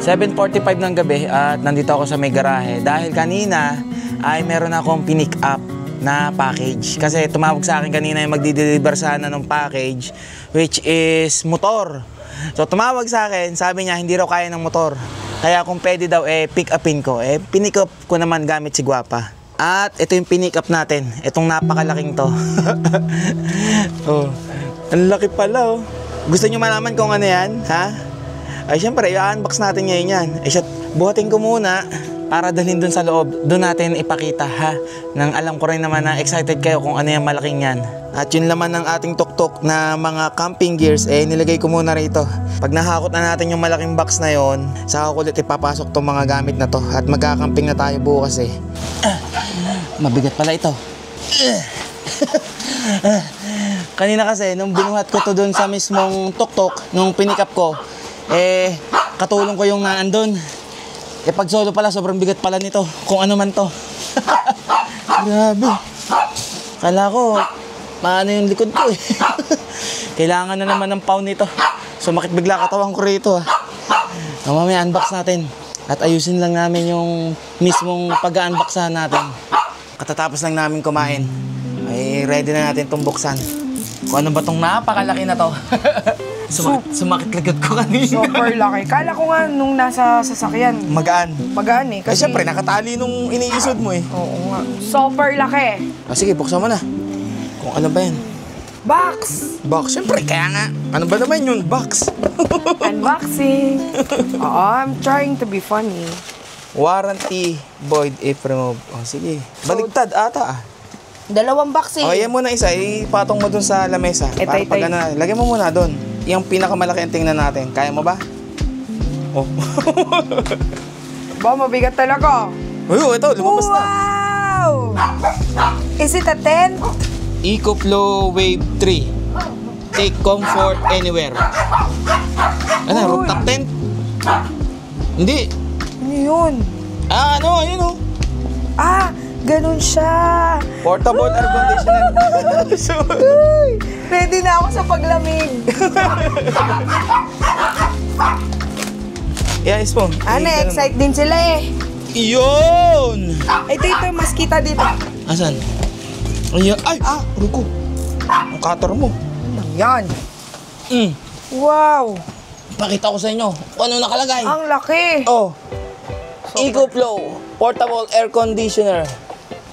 7:45 ng gabi at nandito ako sa may garahe dahil kanina ay meron akong pinick up na package. Kasi tumawag sa akin kanina yung magdi-deliver sana ng package which is motor. So tumawag sa akin, sabi niya hindi raw kaya ng motor. Kaya kung pwede daw pick upin ko. Pinick up ko naman gamit si Guapa. At ito yung pinick up natin. Itong napakalaking to. Oh, ang laki pala oh. Gusto niyo malaman kung ano yan? Ha? Ay syempre, i-unbox natin ngayon yan. Buhatin ko muna para dalhin dun sa loob. Doon natin ipakita ha. Nang alam ko rin naman na excited kayo kung ano yung malaking yan. At yung laman ng ating tuktok na mga camping gears, nilagay ko muna rito. Pag nahakot na natin yung malaking box na yon, saka ko ulit ipapasok tong mga gamit na to. At magkakamping na tayo bukas Mabigat pala ito. Kanina kasi, nung binuhat ko to dun sa mismong tuktok, nung pinick up ko, katulong ko yung naandun. Pag solo pala, sobrang bigat pala nito. Kung ano man to. Grabe. Kala ko, maano yung likod ko Kailangan na naman ng pound nito. Sumakit bigla katawan ko rito Mamaya unbox natin. At ayusin lang namin yung mismong pag-unboxan natin. Katatapos lang namin kumain. Ay ready na natin itong buksan. Kung ano ba itong napakalaki na to. Sumakit likod ko kanina. Super laki. Kala ko nga nung nasa sasakyan. Magaan. Magaan Kasi syempre, nakatali nung iniisod mo Oo nga. Super laki. Sige, buksan mo na. Kung ano ba yan? Box. Box, syempre, kaya nga. Ano ba naman yun? Box. Unboxing. Oo, I'm trying to be funny. Warranty void if removed. Sige. Baligtad ata Dalawang boxing. yan muna isa. Ipatong mo dun sa lamesa. Para pag ano, lagyan mo muna dun. Yung pinakamalaki ang tingnan natin. Kaya mo ba? Mabigat talaga. Ito, lumabas na. Wow! Is it a tent? EcoFlow Wave 3. Take comfort anywhere. Rooftop tent? Hindi. Ano yun? Ayun Ganun siya. Portable air conditioner. Ready na ako sa paglamig. Ispo. Na-excite din sila Iyon! Ito, mas kita dito. Asan? Ay! Ruko. Ang cutter mo. Yan. Wow. Pakita ko sa inyo kung ano nakalagay. Ang laki. EcoFlow Portable Air Conditioner.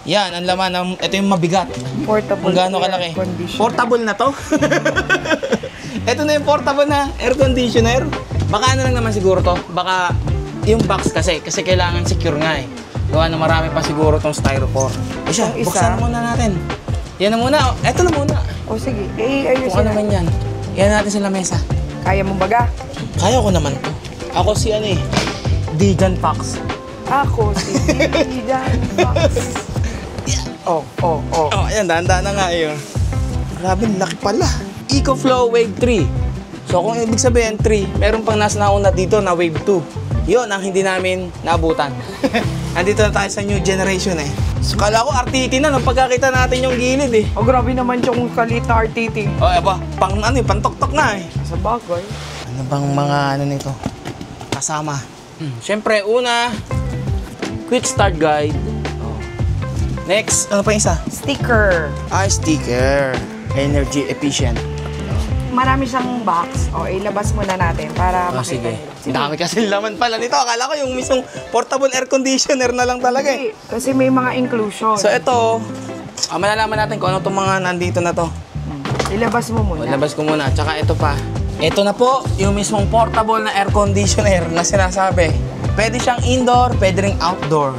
Yan, ang laman. Ito yung mabigat. Portable kung gaano kalaki. Portable na to. Ito na yung portable na air conditioner. Baka ano lang naman siguro to. Baka yung box kasi kailangan secure nga Gawa na marami pa siguro tong styrofoam. Buksan muna natin. Yan na muna. Ito na muna. Sige. Ayusin kung ano man yan. Yan natin sa lamesa. Kaya mo baga? Kaya ko naman to. Ako si Digan Fox. Ako si Digan Fox. Ayan, dahan-dahan na nga yun. Grabe, laki pala. EcoFlow Wave 3. So kung ibig sabihin 3, meron pang nasa nauna dito na Wave 2. Yun ang hindi namin naabutan. Andito na tayo sa new generation So kala ko RTT na nung pagkakita natin yung gilid grabe naman yung kalit na RTT. Pantoktok na Sa bagay. Ano bang mga nito? Kasama. Siyempre, una, quick start guide. Next, ano pa yung isa? Sticker. Sticker. Energy efficient. Marami siyang box. Ilabas muna natin para makita. Sige. Ang dami kasi laman pala nito. Akala ko yung mismong portable air conditioner na lang talaga Kasi may mga inclusion. So ito, malalaman natin kung ano itong mga nandito na to. Ilabas mo muna. Ilabas ko muna. Tsaka ito pa. Ito na po, yung mismong portable na air conditioner na sinasabi. Pwede siyang indoor, pwede ring outdoor.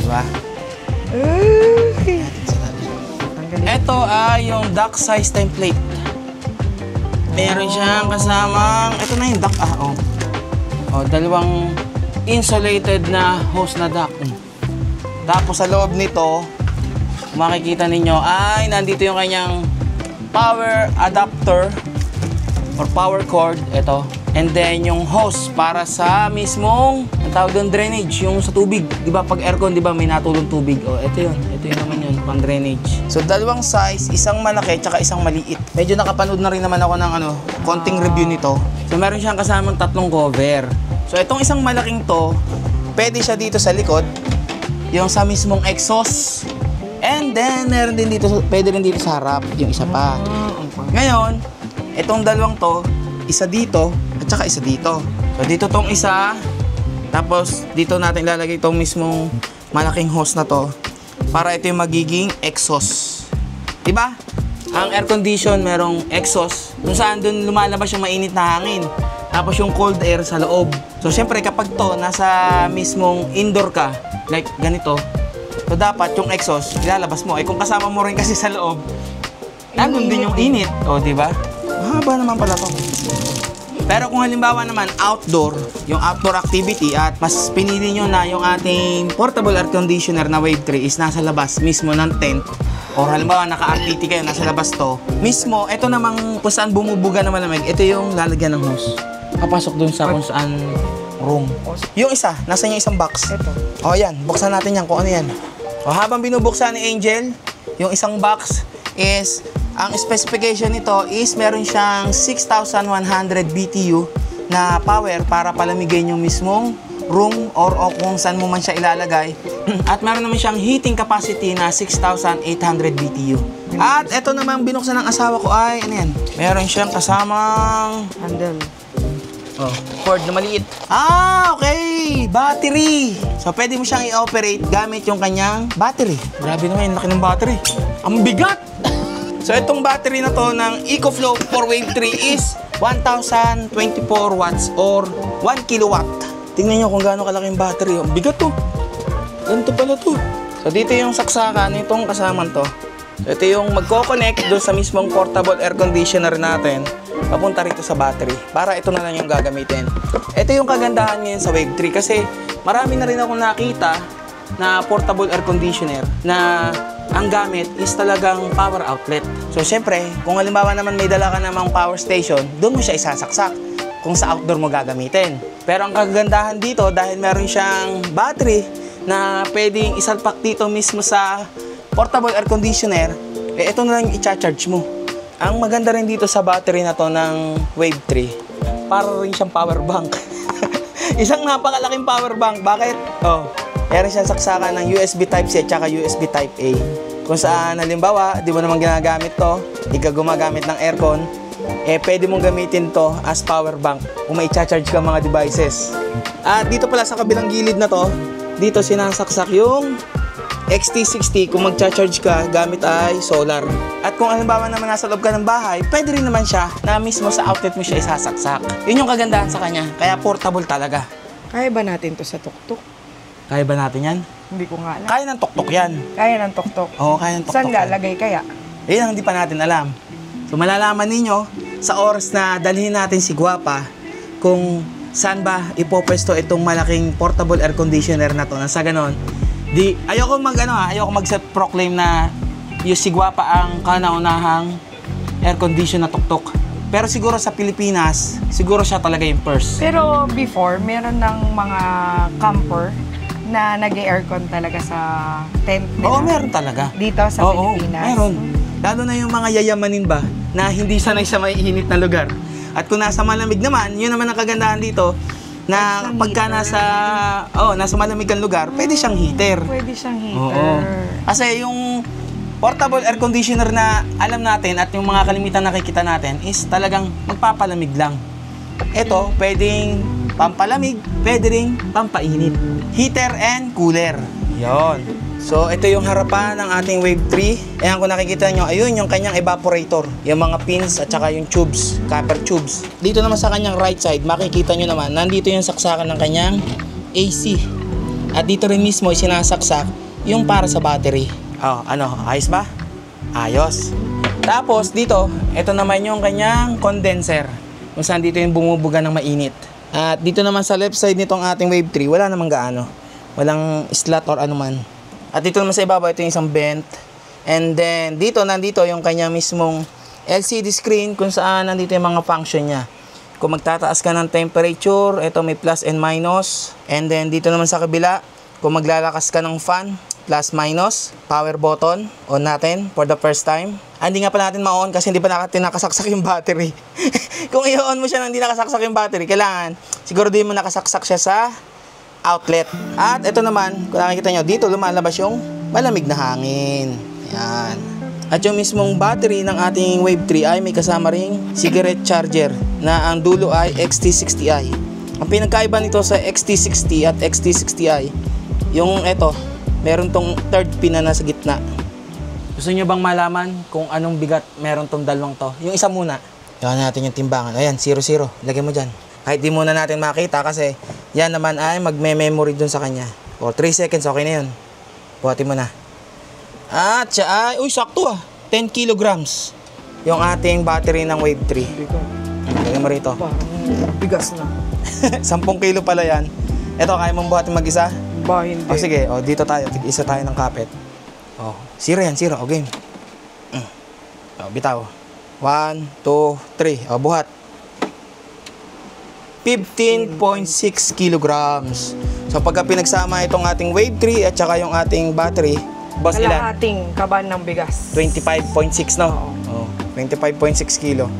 Diba? Ito ay yung duct size template. Meron siyang kasamang, ito na yung duct dalawang insulated na hose na duct. Tapos sa loob nito, makikita ninyo ay nandito yung kanyang power adapter or power cord, ito. And then yung hose para sa mismong, ang tawag doon, drainage, yung sa tubig. Di ba pag aircon, di ba may natulong tubig? Ito yun. Ito yun naman yun, pang drainage. So dalawang size, isang malaki tsaka isang maliit. Medyo nakapanood na rin naman ako ng konting review nito. So meron siyang kasamang tatlong cover. So, itong isang malaking to, pwede siya dito sa likod, yung sa mismong exhaust. And then, meron din dito, pwede rin dito sa harap, yung isa pa. Ngayon, itong dalawang to, isa dito, at saka isa dito. So, dito tong isa, tapos dito natin ilalagay itong mismong malaking hose na to, para ito yung magiging exhaust. Diba? Ang air condition, merong exhaust, kung saan dun lumalabas yung mainit na hangin. Tapos yung cold air sa loob. So, syempre, kapag to, nasa mismong indoor ka, like ganito, so, dapat yung exhaust, ilalabas mo. Eh, kung kasama mo rin kasi sa loob, nandun din yung init. O, diba? Mahaba naman pala to. Pero kung halimbawa naman, outdoor, yung outdoor activity, at mas pinili nyo na yung ating portable air conditioner na Wave 3 is nasa labas mismo ng tent, or halimbawa naka-RTT kayo, nasa labas to, mismo, ito namang kung saan bumubuga na malamig, ito yung lalagyan ng hose. Papasok dun sa kung saan room. Yung isa, nasa yung isang box. Ito. O yan, buksan natin yan kung ano yan. O habang binubuksan ni Angel, yung isang box is, ang specification nito is meron siyang 6,100 BTU na power para palamigin yung mismong room or kung saan mo man siya ilalagay. At meron naman siyang heating capacity na 6,800 BTU. At ito naman binuksan ng asawa ko ay, ano yan? Meron siyang kasamang Handle. cord na maliit. Ah, okay! Battery! So, pwede mo siyang i-operate gamit yung kanyang battery. Grabe naman, laki ng battery. Ang bigat! So, itong battery na to ng EcoFlow for Wave 3 is 1,024 watts or 1 kilowatt. Tingnan nyo kung gaano kalaki yung battery. Ang bigat to. Ganito pala to. So, dito yung saksakan nitong kasaman to. So, ito yung magko-connect doon sa mismong portable air conditioner natin papunta rito sa battery para ito na lang yung gagamitin. Ito yung kagandahan ngayon sa Wave 3 kasi marami na rin akong nakita na portable air conditioner na ang gamit is talagang power outlet. So, syempre, kung halimbawa naman may dala ka namang power station, doon mo siya isasaksak kung sa outdoor mo gagamitin. Pero ang kagandahan dito, dahil meron siyang battery na pwedeng isalpak dito mismo sa portable air conditioner, eh ito na lang yung i-charge mo. Ang maganda rin dito sa battery na to ng Wave 3, para rin siyang power bank. Isang napakalaking power bank. Bakit? Meron siyang saksakan ng USB Type-C at saka USB Type-A. Kung saan, halimbawa, di mo naman ginagamit to, di ka gumagamit ng aircon, eh pwede mong gamitin to as power bank kung may charge ka mga devices. At dito pala sa kabilang gilid na to, dito sinasaksak yung XT60 kung mag-charge ka gamit ay solar. At kung halimbawa naman nasa loob ka ng bahay, pwede rin naman siya na mismo sa outlet mo siya isasaksak. Yun yung kagandahan sa kanya, kaya portable talaga. Kaya ba natin to sa tuktok? Kaya ba natin yan? Hindi ko nga alam. Kaya ng tuktok yan. Kaya ng tuktok. Oo, kaya ng tuktok. Saan lalagay kaya? Yan ang hindi pa natin alam. So malalaman ninyo sa oras na dalhin natin si Guapa kung saan ba ipopwesto itong malaking portable air conditioner na to. Nang sa ganon, ayoko mag-proclaim na yung si Guapa ang kanaunahang air condition na tuktok. Pero siguro sa Pilipinas, siguro siya talaga yung first. Pero before, meron ng mga camper na nag-aircon talaga sa tent nila. Oo, meron talaga. Dito sa Pilipinas. Meron. Lalo na yung mga yayamanin ba na hindi sanay sa may init na lugar. At kung nasa malamig naman, yun naman ang kagandahan dito na pagka nasa malamig kang lugar, pwede siyang heater. Pwede siyang heater. Oo. Kasi yung portable air conditioner na alam natin at yung mga kalimitan nakikita natin is talagang magpapalamig lang. Ito, pwedeng pampalamig, pwede ring pampainit. Heater and cooler. Yon. So, ito yung harapan ng ating Wave 3. Ayan, kung nakikita nyo, ayun yung kanyang evaporator. Yung mga pins at saka yung tubes, copper tubes. Dito naman sa kanyang right side, makikita nyo naman, nandito yung saksakan ng kanyang AC. At dito rin mismo, sinasaksak yung para sa battery. Ayos ba? Ayos. Tapos, dito, ito naman yung kanyang condenser. Kung saan dito yung bumubuga ng mainit. At dito naman sa left side nitong ating Wave 3, wala namang gaano. Walang slot or anuman. At dito naman sa ibabaw, ito yung isang vent. And then, nandito yung kanya mismong LCD screen kung saan nandito yung mga function niya. Kung magtataas ka ng temperature, ito may plus and minus. And then, dito naman sa kabila, kung maglalakas ka ng fan, plus minus, power button, on natin for the first time. Hindi nga pa natin ma-on kasi hindi pa natin nakasaksak yung battery. Kung i-on mo siya nang hindi nakasaksak yung battery, kailangan siguro din mo nakasaksak siya sa outlet. At ito naman, kung nakikita nyo, dito lumalabas yung malamig na hangin. Ayan. At yung mismong battery ng ating Wave 3 ay may kasama ring cigarette charger na ang dulo ay XT60i. Ang pinagkaiba nito sa XT60 at XT60i, yung ito, meron tong third pin na nasa gitna. Gusto nyo bang malaman kung anong bigat meron tong dalawang to? Yung isa muna. Yawan natin yung timbangan. Ayan, 0-0. Lagay mo dyan. Kahit di muna natin makita kasi yan naman ay magme-memory dun sa kanya. For 3 seconds, okay na yun. Buhatin mo na. At siya ay, uy, sakto 10 kilograms. Yung ating battery ng Wave 3. Lagay mo rito. Parang bigas na. 10 kilo pala yan. Ito, kaya mong buhatin mag-isa? Ba, hindi. O sige, dito tayo. Isa tayo ng kapit. 0 yan, 0. O, game. Bitaw. 1, 2, 3. Buhat. 15.6 kilograms. So, pagka pinagsama itong ating Wave 3 at saka yung ating battery, boss, ilan? Kalahating kaban ng bigas. 25.6, no? Oo. 25.6 kilo.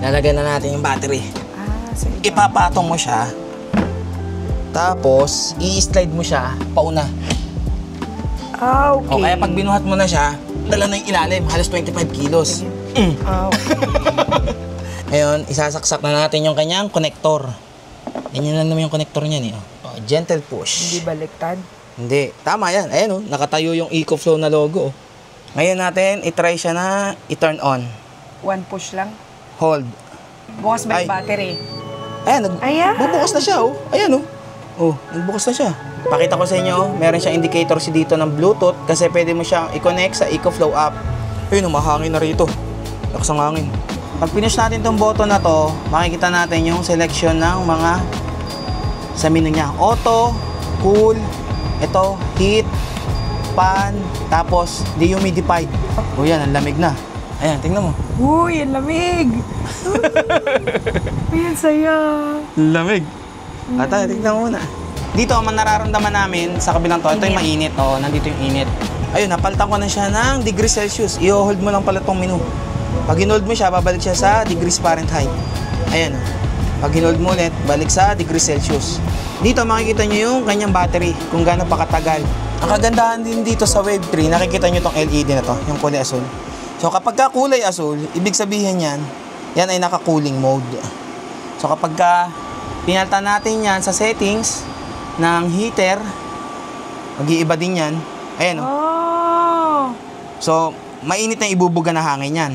Lalagyan na natin yung battery. Sige. Ipapatong mo siya. Tapos, i-slide mo siya pauna. Okay. O kaya pag binuhat mo na siya, dala na yung ilalim, halos 25 kilos. Okay. Ngayon, isasaksak na natin yung kanyang connector. Ganyan lang naman yung connector niyan eh. Gentle push. Hindi baliktad. Hindi. Tama yan. Ayan nakatayo yung EcoFlow na logo. Ngayon natin, itry siya na i-turn on. One push lang. Hold. Bukas ba Ay. yung battery? Ayan, Ayan. bubukas na siya Ayan nagbukas na siya. Pakita ko sa inyo, meron siyang indicator dito ng Bluetooth kasi pwede mo siyang i-connect sa EcoFlow app. Ayun, mahangin na rito. Lakas ang hangin. Pag pinush natin tong button na to, makikita natin yung selection ng mga sa menu niya. Auto, cool, ito, heat, fan, tapos dehumidified. O yan, ang lamig na. Ayan, tingnan mo. Uy, ang lamig! Ayan, saya. Lamig. At tingnan mo muna. Dito, ang nararamdaman namin sa kabilang to, ito yung mainit. Nandito yung init. Ayun, napalitan ko na siya ng degrees Celsius. I-hold mo lang pala tong menu. Pag hinold mo siya, babalik siya sa degrees Fahrenheit. Ayan. Pag hinold mo ulit, balik sa degrees Celsius. Dito, makikita nyo yung kanyang battery, kung gaano pa katagal. Ang kagandahan din dito sa Wave 3, nakikita nyo tong LED na to, yung kulay asul. So, kapag ka kulay asul, ibig sabihin yan ay naka-cooling mode. So, kapag ka pinalta natin yan sa settings ng heater, mag-iiba din yan. Ayan So, mainit na ibubuga na hangin yan.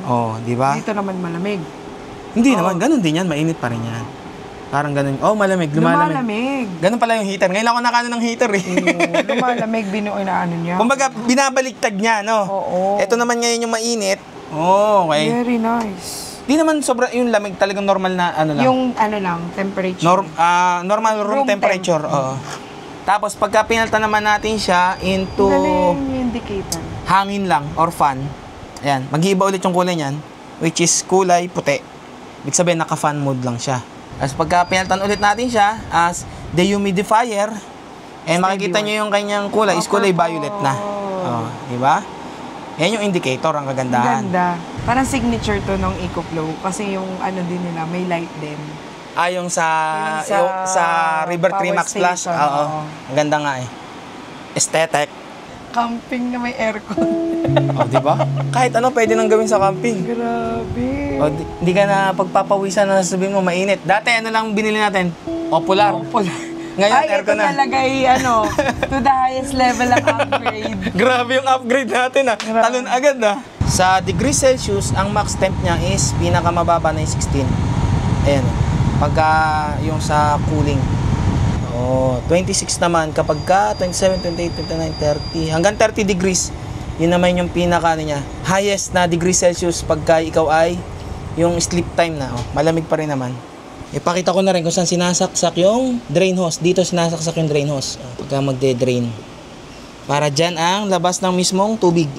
Oo nga, di ba? Dito naman malamig. Hindi naman, ganun din yan. Mainit pa rin yan. Parang ganun. Malamig, lumalamig. Ganun pala yung heater. Ngayon lang ako nakano ng heater eh. Lumalamig, inaano niya. Kumbaga, binabaliktad niya, no? Oo. Ito naman ngayon yung mainit. Okay. Very nice. Di naman sobra yung lamig, talagang normal na ano lang. Yung lang, temperature. Normal room temperature. Tapos pagka pinalta naman natin siya into yung indicator. hangin lang or fan. Ayan, mag-iiba ulit yung kulay niyan, which is kulay puti. Ibig sabihin naka-fan mode lang siya. As pagka pinaltan ulit natin siya as dehumidifier, makikita nyo yung kanyang kulay is kulay violet na. Di ba? Yan yung indicator, ang kagandahan. Ganda. Parang signature to ng EcoFlow kasi yung din nila, may light din. Yung sa River 3 Max Plus. Ang ganda nga eh. Aesthetic. Camping na may aircon. Di ba? Kahit ano pwede nang gawin sa camping. Grabe. Di ka na pagpapawisan na sabihin mo mainit. Dati lang binili natin? Popular. Ngayon, aircon na. Ito nalagay, to the highest level ang upgrade. Grabe yung upgrade natin Talon agad Sa degrees Celsius, ang max temp niya is pinakamababa na yung 16. Ayan. Pagka yung sa cooling. 26 naman. Kapag ka 27, 28, 29, 30. Hanggang 30 degrees. Yun naman yung pinaka niya. Highest na degrees Celsius pagka ikaw ay yung sleep time na. Malamig pa rin naman. Ipakita ko na rin kung saan sinasaksak yung drain hose. Dito sinasaksak yung drain hose. Pagka magde-drain. Para dyan ang labas ng mismong tubig.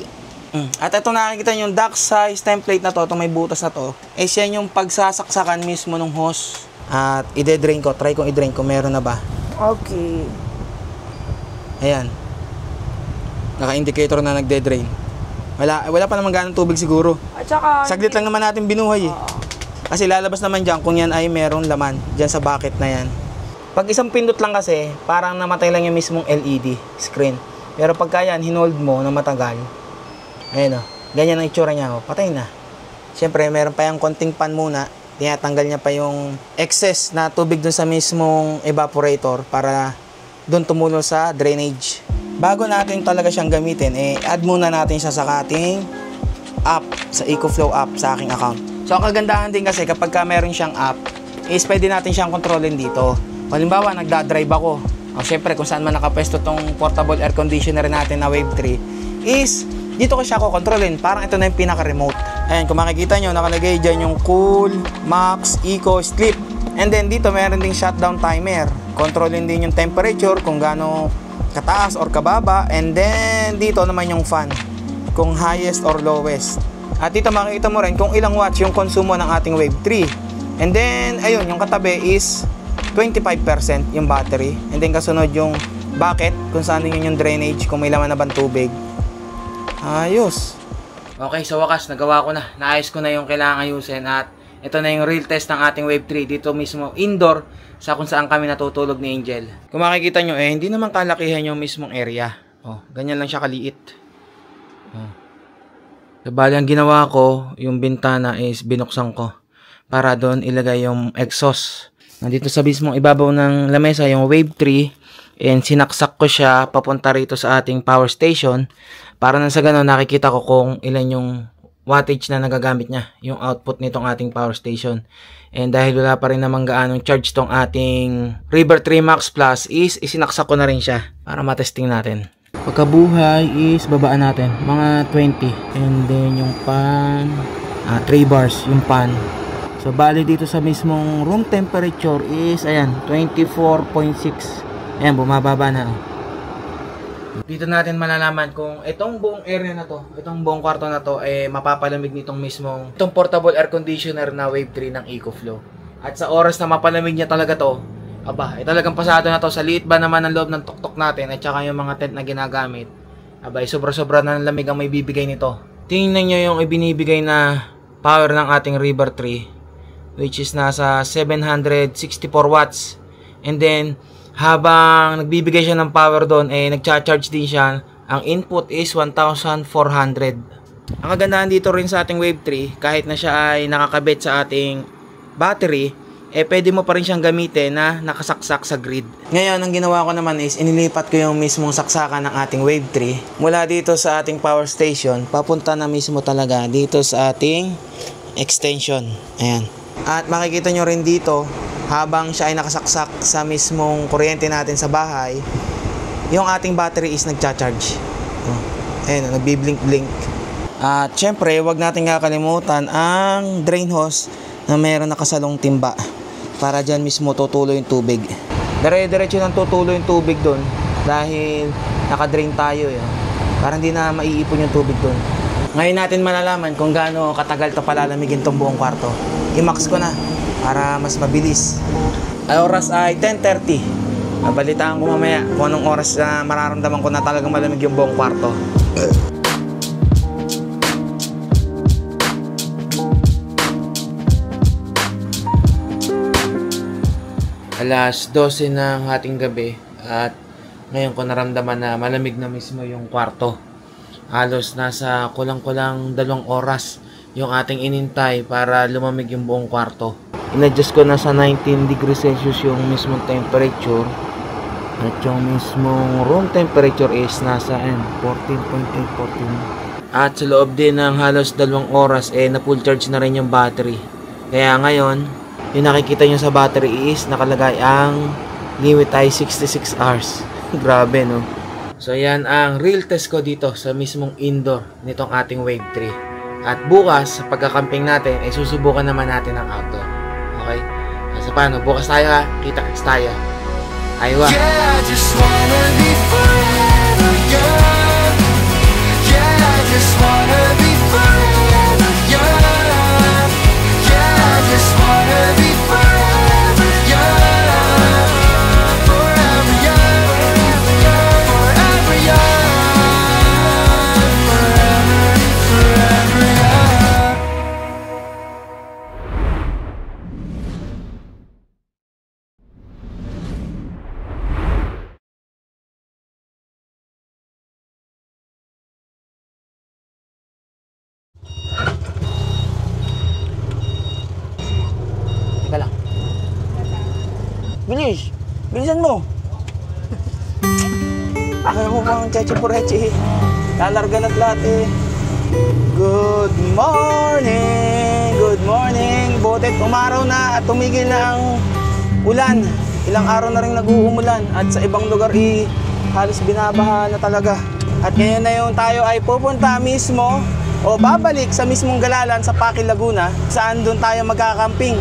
At ito nakikita nyo yung duct size template na to, itong may butas na to. Yan yung pagsasaksakan mismo ng hose. At ide-drain ko. Try kong i-drain kung meron na ba. Okay. Ayan. Naka-indicator na nagde-drain. Wala pa naman ganong tubig siguro. At saka, Saglit lang naman natin binuhay eh. Kasi lalabas naman dyan kung yan ay meron laman. Dyan sa bucket na yan. Pag isang pindot lang kasi, parang namatay lang yung mismong LED screen. Pero pagka yan, hinold mo na matagal, ayun o, ganyan ang itsura niya o, patay na. Siyempre, meron pa yung konting pan muna. Tinatanggal niya pa yung excess na tubig dun sa mismong evaporator para dun tumulo sa drainage. Bago natin talaga siyang gamitin, add muna natin siya sa ating app, sa EcoFlow app sa aking account. So, ang kagandahan din kasi kapag meron siyang app, is pwede natin siyang kontrolin dito. Halimbawa, nagda-drive ako. O, syempre, kung saan man nakapwesto tong portable air conditioner natin na Wave 3, is dito ko siya kontrolin. Parang ito na yung pinaka-remote. Ayan, kung makikita nyo, nakalagay dyan yung cool, max, eco, sleep. And then, dito meron ding shutdown timer. Kontrolin din yung temperature, kung gaano kataas or kababa. And then, dito naman yung fan, kung highest or lowest. At dito makikita mo rin kung ilang watts yung konsumo ng ating Wave 3. And then, ayun, yung katabi is 25% yung battery. And then kasunod yung bucket kung saan yun yung drainage, kung may laman na bang tubig. Ayos. Okay, sa wakas nagawa ko na. Naayos ko na yung kailangan ayusin. At ito na yung real test ng ating Wave 3 dito mismo indoor sa kung saan kami natutulog ni Angel. Kung makikita nyo hindi naman kalakihan yung mismong area. Ganyan lang siya kaliit. Bali ang ginawa ko, yung bintana is binuksan ko para doon ilagay yung exhaust. Nandito sa mismong ibabaw ng lamesa yung Wave 3 and sinaksak ko siya papunta rito sa ating power station para nang sa ganun nakikita ko kung ilan yung wattage na nagagamit niya, yung output nitong ating power station. And dahil wala pa rin naman gaanong charge tong ating River 3 Max Plus is isinaksak ko na rin siya para matesting natin. Pagkabuhay is babaan natin mga 20 and then yung pan 3 bars yung pan. So bali dito sa mismong room temperature is ayan 24.6. Ayan, bumababa na. Dito natin malalaman kung itong buong area na to, itong buong kwarto na to mapapalamig nitong mismong itong portable air conditioner na Wave 3 ng EcoFlow. At sa oras na mapalamig niya talaga to, talagang pasado na to. Sa liit ba naman ang loob ng tuktok natin at saka yung mga tent na ginagamit, sobra-sobra na ng lamig ang may bibigay nito. Tingnan nyo yung ibinibigay na power ng ating River 3, which is nasa 764 watts. And then habang nagbibigay siya ng power doon, nagcha-charge din siya. Ang input is 1,400. Ang kagandahan dito rin sa ating Wave 3, kahit na siya ay nakakabit sa ating battery, pwede mo pa rin siyang gamitin na nakasaksak sa grid. Ngayon, ang ginawa ko naman is inilipat ko yung mismong saksakan ng ating Wave 3 mula dito sa ating power station, papunta na mismo talaga dito sa ating extension. Ayan. At makikita nyo rin dito, habang siya ay nakasaksak sa mismong kuryente natin sa bahay, yung ating battery is nagcha-charge. Ayan, nagbi-blink-blink. At syempre, wag natin kakalimutan ang drain hose na meron nakasalong timba para dyan mismo tutulo yung tubig. Dire-diretso nang tutulo yung tubig doon dahil naka-drain tayo. Para hindi na maiipon yung tubig doon. Ngayon natin malalaman kung gaano katagal ito palalamigin itong buong kwarto. I-max ko na para mas mabilis. Ay oras ay 10:30. Mabalitaan ko mamaya kung anong oras na mararamdaman ko na talagang malamig yung buong kwarto. Alas 12 ng hating gabi at ngayon ko naramdaman na malamig na mismo yung kwarto. Halos nasa kulang-kulang 2 oras yung ating inintay para lumamig yung buong kwarto. In-adjust ko na sa 19 degrees Celsius yung mismong temperature at yung mismong room temperature is nasa 14.8, 14. At sa loob din ng halos 2 oras na full charge na rin yung battery. Kaya ngayon, yung nakikita nyo sa battery is nakalagay ang limit ay 66 hours. Grabe, no? So yan ang real test ko dito sa mismong indoor nitong ating Wave 3. At bukas sa pagkakamping natin ay susubukan naman natin ang outdoor. Okay? Kasi paano? Bukas tayo ha. Kita-kits tayo. Aywa. Yeah, I just wanna be forever young. Yeah, I just wanna be forever young. Yeah, I just wanna be forever young. Forever young. Forever young. Bilis! Bilisan mo! Ayaw mo bang Cheche Pureche? Lalargan at lahat eh. Good morning! Good morning! Butit umaraw na at tumigil na ang ulan. Ilang araw na rin nag-uumulan at sa ibang lugar halos binabaha na talaga. At ngayon na yung tayo ay pupunta mismo o babalik sa mismong Galalan sa Paquil, Laguna, saan doon tayo magkakamping.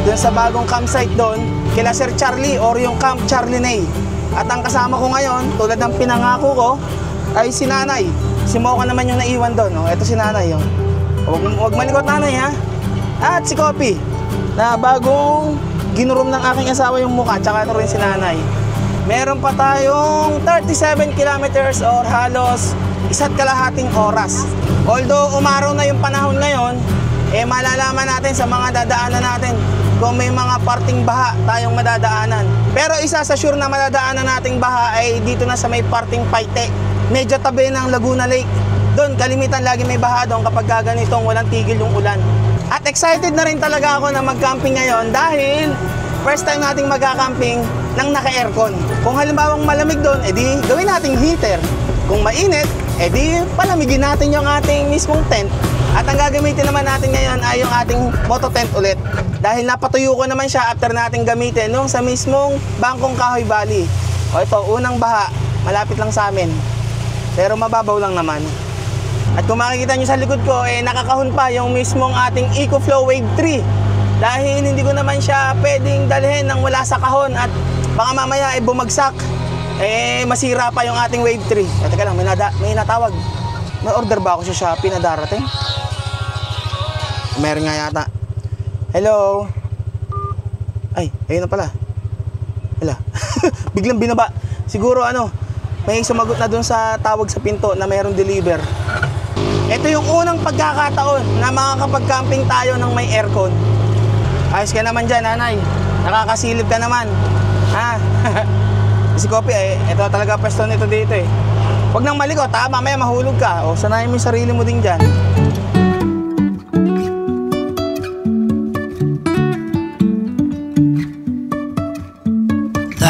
Doon sa bagong campsite doon, kila Sir Charlie or yung Camp Charlie Nay. At ang kasama ko ngayon, tulad ng pinangako ko, ay si Nanay. Si Mocha naman yung naiwan doon. Oh. Ito si Nanay. Oh. Huwag malikot, Nanay, ha? At si Kopi, na bagong ginurom ng aking asawa yung mukha, tsaka ito rin si Nanay. Meron pa tayong 37 kilometers or halos 1.5 oras. Although umaraw na yung panahon ngayon, malalaman natin sa mga dadaanan natin kung may mga parting baha tayong madadaanan. Pero isa sa sure na madadaanan nating baha ay dito na sa may parting Paite. Medyo tabi ng Laguna Lake. Doon, kalimitan lagi may baha doon kapag ganitong walang tigil yung ulan. At excited na rin talaga ako na mag-camping ngayon dahil first time nating magka-camping nang naka-aircon. Kung halimbawang malamig doon, edi gawin nating heater. Kung mainit, edi palamigin natin yung ating mismong tent. At ang gagamitin naman natin ngayon ay yung ating moto tent ulit. Dahil napatuyo ko naman siya after nating gamitin nung sa mismong Bangkong Kahoy Valley. O ito, unang baha, malapit lang sa amin. Pero mababaw lang naman. At kung makikita nyo sa likod ko, nakakahon pa yung mismong ating EcoFlow Wave 3. Dahil hindi ko naman siya pwedeng dalhin nang wala sa kahon at baka mamaya bumagsak. Masira pa yung ating Wave 3. Teka lang, may natawag. May order ba ako sa Shopee na darating? Meron nga yata. Hello? Ay, ayun na pala. Hala. Biglang binaba. Siguro may sumagot na dun sa tawag sa pinto na mayroong deliver. Ito yung unang pagkakataon na makakapag-camping tayo ng may aircon. Ayos ka naman dyan, Nanay. Nakakasilip ka naman. Ha? Si Kopi, ito talaga pwesto nito dito eh. Huwag nang malikot, ha? Mamaya mahulog ka. O, sanayin mo yung sarili mo din dyan.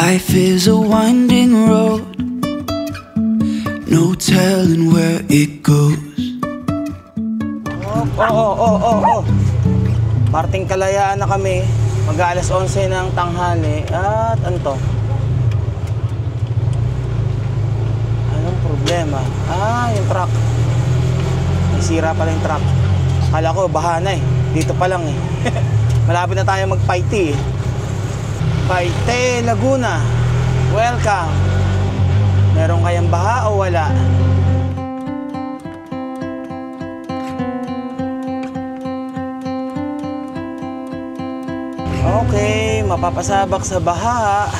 Life is a winding road, no telling where it goes. Oh. Parting Kalayaan na kami. Mag-aalas 11 ng tanghali. At ano to? Anong problema? Yung truck. May sira pala yung truck. Akala ko, baha na eh. Dito pa lang eh. Malapit na tayo mag-Paite eh. Paite, Laguna. Welcome. Meron kayang baha o wala? Okay, mapapasabak sa baha.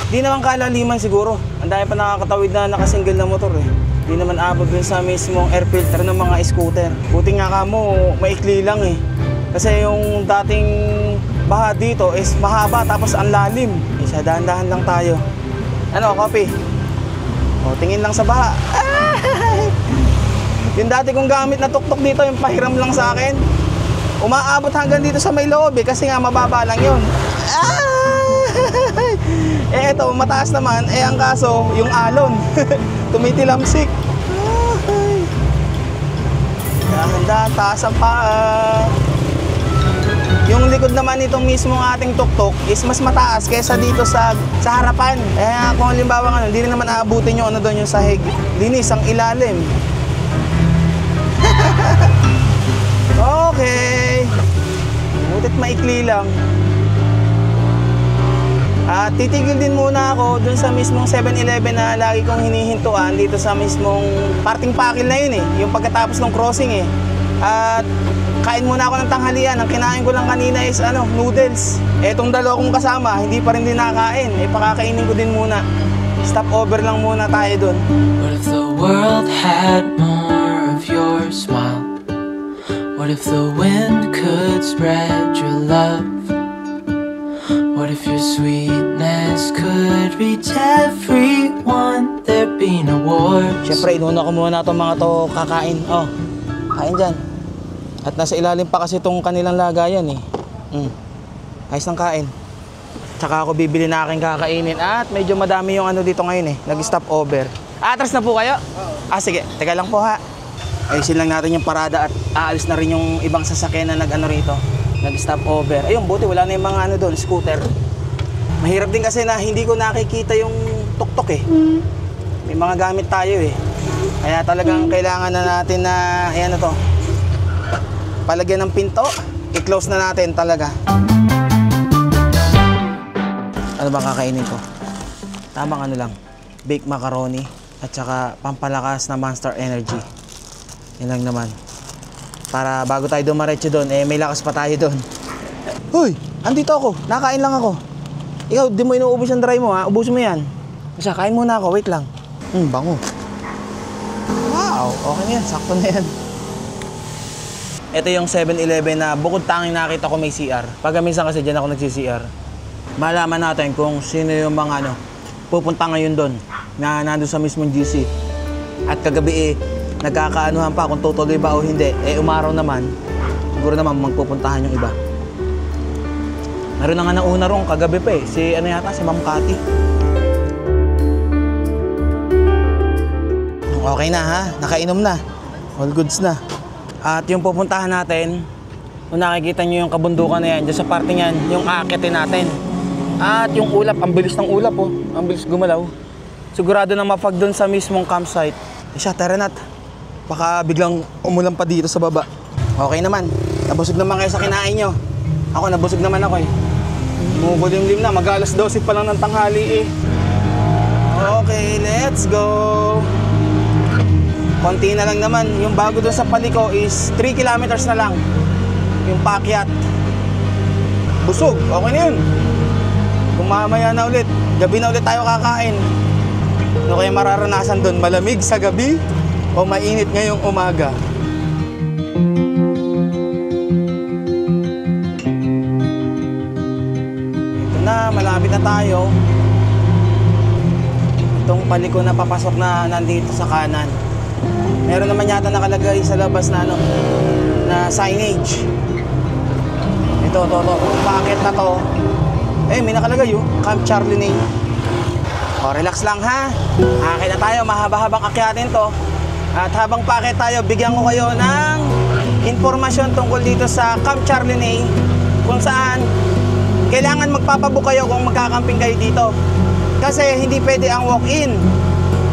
Di naman kalaliman siguro. Ang dami pa nakakatawid na nakasingle na motor eh. Di naman abot dun sa mismong air filter ng mga scooter. Buti nga ka mo, maikli lang eh. Kasi yung dating baha dito is mahaba tapos ang lalim. Isa dahan-dahan lang tayo. Ano, Kopi? O, tingin lang sa baha. Yung dati kong gamit na tuktok dito, yung pahiram lang sa akin. Umaabot hanggang dito sa may loob eh, kasi nga mababa lang yun. Eto, mataas naman. Ang kaso, yung alon. Tumitilamsik. Dahan-dahan, taas ang paa. Yung likod naman nitong mismong ating tuktok is mas mataas kaysa dito sa harapan. Kung halimbawa hindi rin naman aabutin yung doon yung sahig. Linis ang ilalim. Okay. Butit maikli lang. At titigil din muna ako dun sa mismong 7-Eleven na lagi kong hinihintuan dito sa mismong parting Paquil na yun eh. Yung pagkatapos ng crossing eh. At kain muna ako ng tanghalian. Ang kinain ko lang kanina is noodles. Etong dalawa kong kasama, hindi pa rin din nakakain. Pakakainin ko din muna. Stop over lang muna tayo dun. What if the world had more of your smile? What if the wind could spread your love? What if your sweetness could reach everyone? There'd be no war. Siyempre, inuna ko muna itong mga to kakain. Oh, kain dyan. At nasa ilalim pa kasi itong kanilang lagayan eh. Ayos ng kain. Tsaka ako bibili na aking kakainin. At medyo madami yung ano dito ngayon eh. Nag-stop over. Atras na po kayo? Sige. Teka lang po ha. Ayusin lang natin yung parada at aalis na rin yung ibang sasakyan na nag-ano rito. Nag-stop over. Ayun, buti wala na yung mga ano doon, scooter. Mahirap din kasi na hindi ko nakikita yung tuktok eh. May mga gamit tayo eh. Kaya talagang kailangan na natin na, ayan na to. Palagyan ng pinto. I-close na natin talaga. Ano ba kakainin ko? Tamang ano lang. Baked macaroni at saka pampalakas na Monster Energy. Yan lang naman. Para bago tayo dumaretso doon, may lakas pa tayo doon. Hoy! Andito ako. Nakain lang ako. Ikaw, di mo inuubos yung dry mo ha. Ubusin mo yan. Kasi kain muna ako. Wait lang. Bango. Wow! Okay na yan. Sakto na yan. Ito yung 7-Eleven na bukod tanging nakita ko may CR. Pag minsan kasi dyan ako nagsi-CR. Malaman natin kung sino yung mga pupunta ngayon doon na nandun sa mismong GC. At kagabi nagkakaanuhan pa kung tutuloy ba o hindi. Umaraw naman, siguro naman magpupuntahan yung iba. Naroon na nga nauna rong kagabi pa si si Ma'am Cathy. Okay na ha, nakainom na. All goods na. At yung pupuntahan natin, kung nakikita nyo yung kabundukan na yan, dyan sa parte niyan, yung aakitin natin. At yung ulap, ang bilis ng ulap ang bilis gumalaw. Sigurado na mapag doon sa mismong campsite. Siya, tara nat. Baka biglang umulan pa dito sa baba. Okay naman, nabusog naman kayo sa kinain nyo. Ako, nabusog naman ako eh. Mugulimlim na, mag-alas 12 pa lang ng tanghali eh. Okay, let's go. Konti na lang naman. Yung bago doon sa Paliko is 3 kilometers na lang. Yung paakyat. Busog, okay na yun. Kung mamaya na ulit, gabi na ulit tayo kakain. Ano kaya mararanasan doon? Malamig sa gabi o mainit ngayong umaga? Ito na, malapit na tayo. Itong Paliko na papasok na nandito sa kanan. Meron naman yata nakalagay sa labas na na signage. Ito. Bakit na to? May nakalagay Camp Charlie. Relax lang ha. Akit na tayo, mahaba-habang akyatin to. At habang paakit tayo, bigyan ko kayo ng informasyon tungkol dito sa Camp Charlie, kung saan kailangan magpapabook kayo kung magkakamping kayo dito. Kasi hindi pwede ang walk-in.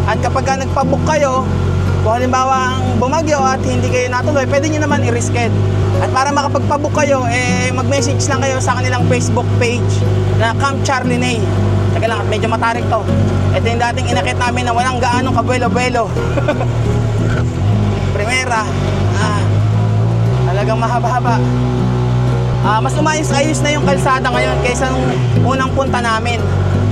At kapag nagpabook kayo, kung halimbawa ang bumagyo at hindi kayo natuloy, pwede nyo naman i-reschedule. At para makapagpabook kayo, mag-message lang kayo sa kanilang Facebook page na Camp Charlie. Teka lang, medyo matarik to. Ito yung dating inakit namin na walang gaanong kabuelo-buelo. Primera. Talagang mahaba-haba. Mas umayos-ayos na yung kalsada ngayon kaysa nung unang punta namin.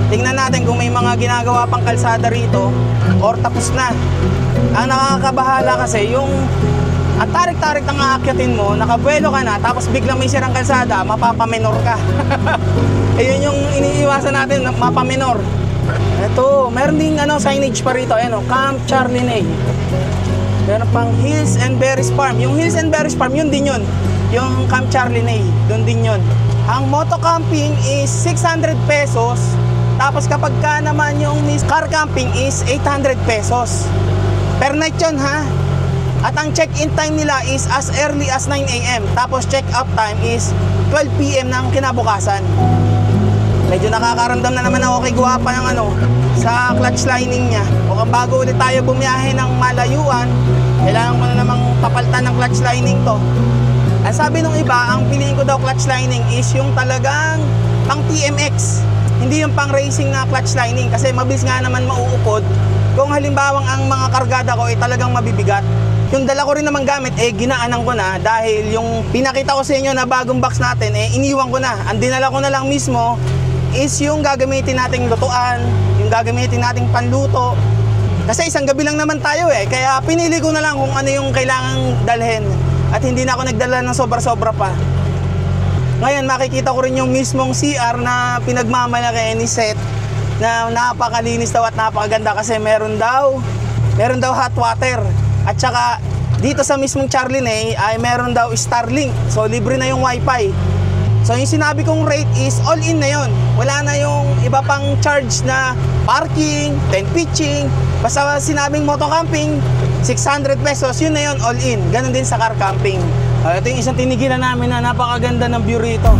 Tingnan natin kung may mga ginagawa pang kalsada rito or tapos na. Ang nakakabahala kasi yung at tarik-tarik ng aakyatin mo, nakabuelo ka na, tapos biglang may sirang kalsada, mapapamenor ka. Yun yung iniiwasan natin, mapamenor. Ito, meron ding signage pa rito, Camp Charlie. Meron pang Hills and Berries Farm. Yung Hills and Berries Farm, yun din yun. Yung Camp Charlie, doon din yun. Ang moto camping is 600 pesos. Tapos kapag ka naman yung car camping is 800 pesos. Per night yun ha. At ang check-in time nila is as early as 9 AM. Tapos check-out time is 12 PM ng kinabukasan. Medyo nakakaramdam na naman ako kay Guwapa ng sa clutch lining niya. O bago ulit tayo bumiyahe ng malayuan, kailangan mo na namang papalitan ng clutch lining to. Ang sabi nung iba, ang piliin ko daw clutch lining is yung talagang pang TMX. Hindi yung pang racing na clutch lining kasi mabilis nga naman mauupod kung halimbawang ang mga kargada ko ay talagang mabibigat. Yung dala ko rin naman gamit, ginaanan ko na dahil yung pinakita ko sa inyo na bagong box natin, iniwan ko na. Ang dinala ko na lang mismo is yung gagamitin nating lutuan, yung gagamitin nating panluto. Kasi isang gabi lang naman tayo kaya pinili ko na lang kung ano yung kailangang dalhin. At hindi na ako nagdala ng sobra-sobra pa. Ngayon makikita ko rin yung mismong CR na pinagmamalaki ni Seth na napakalinis daw at napakaganda kasi meron daw hot water. At saka dito sa mismong Charlie ay meron daw Starlink. So libre na yung wifi. So yung sinabi kong rate is all in na yon. Wala na yung iba pang charge na parking, tent pitching. Basta sinabing moto camping, 600 pesos, yun na yon, all in. Ganon din sa car camping. Ito yung isang tinigilan namin na napakaganda ng view rito.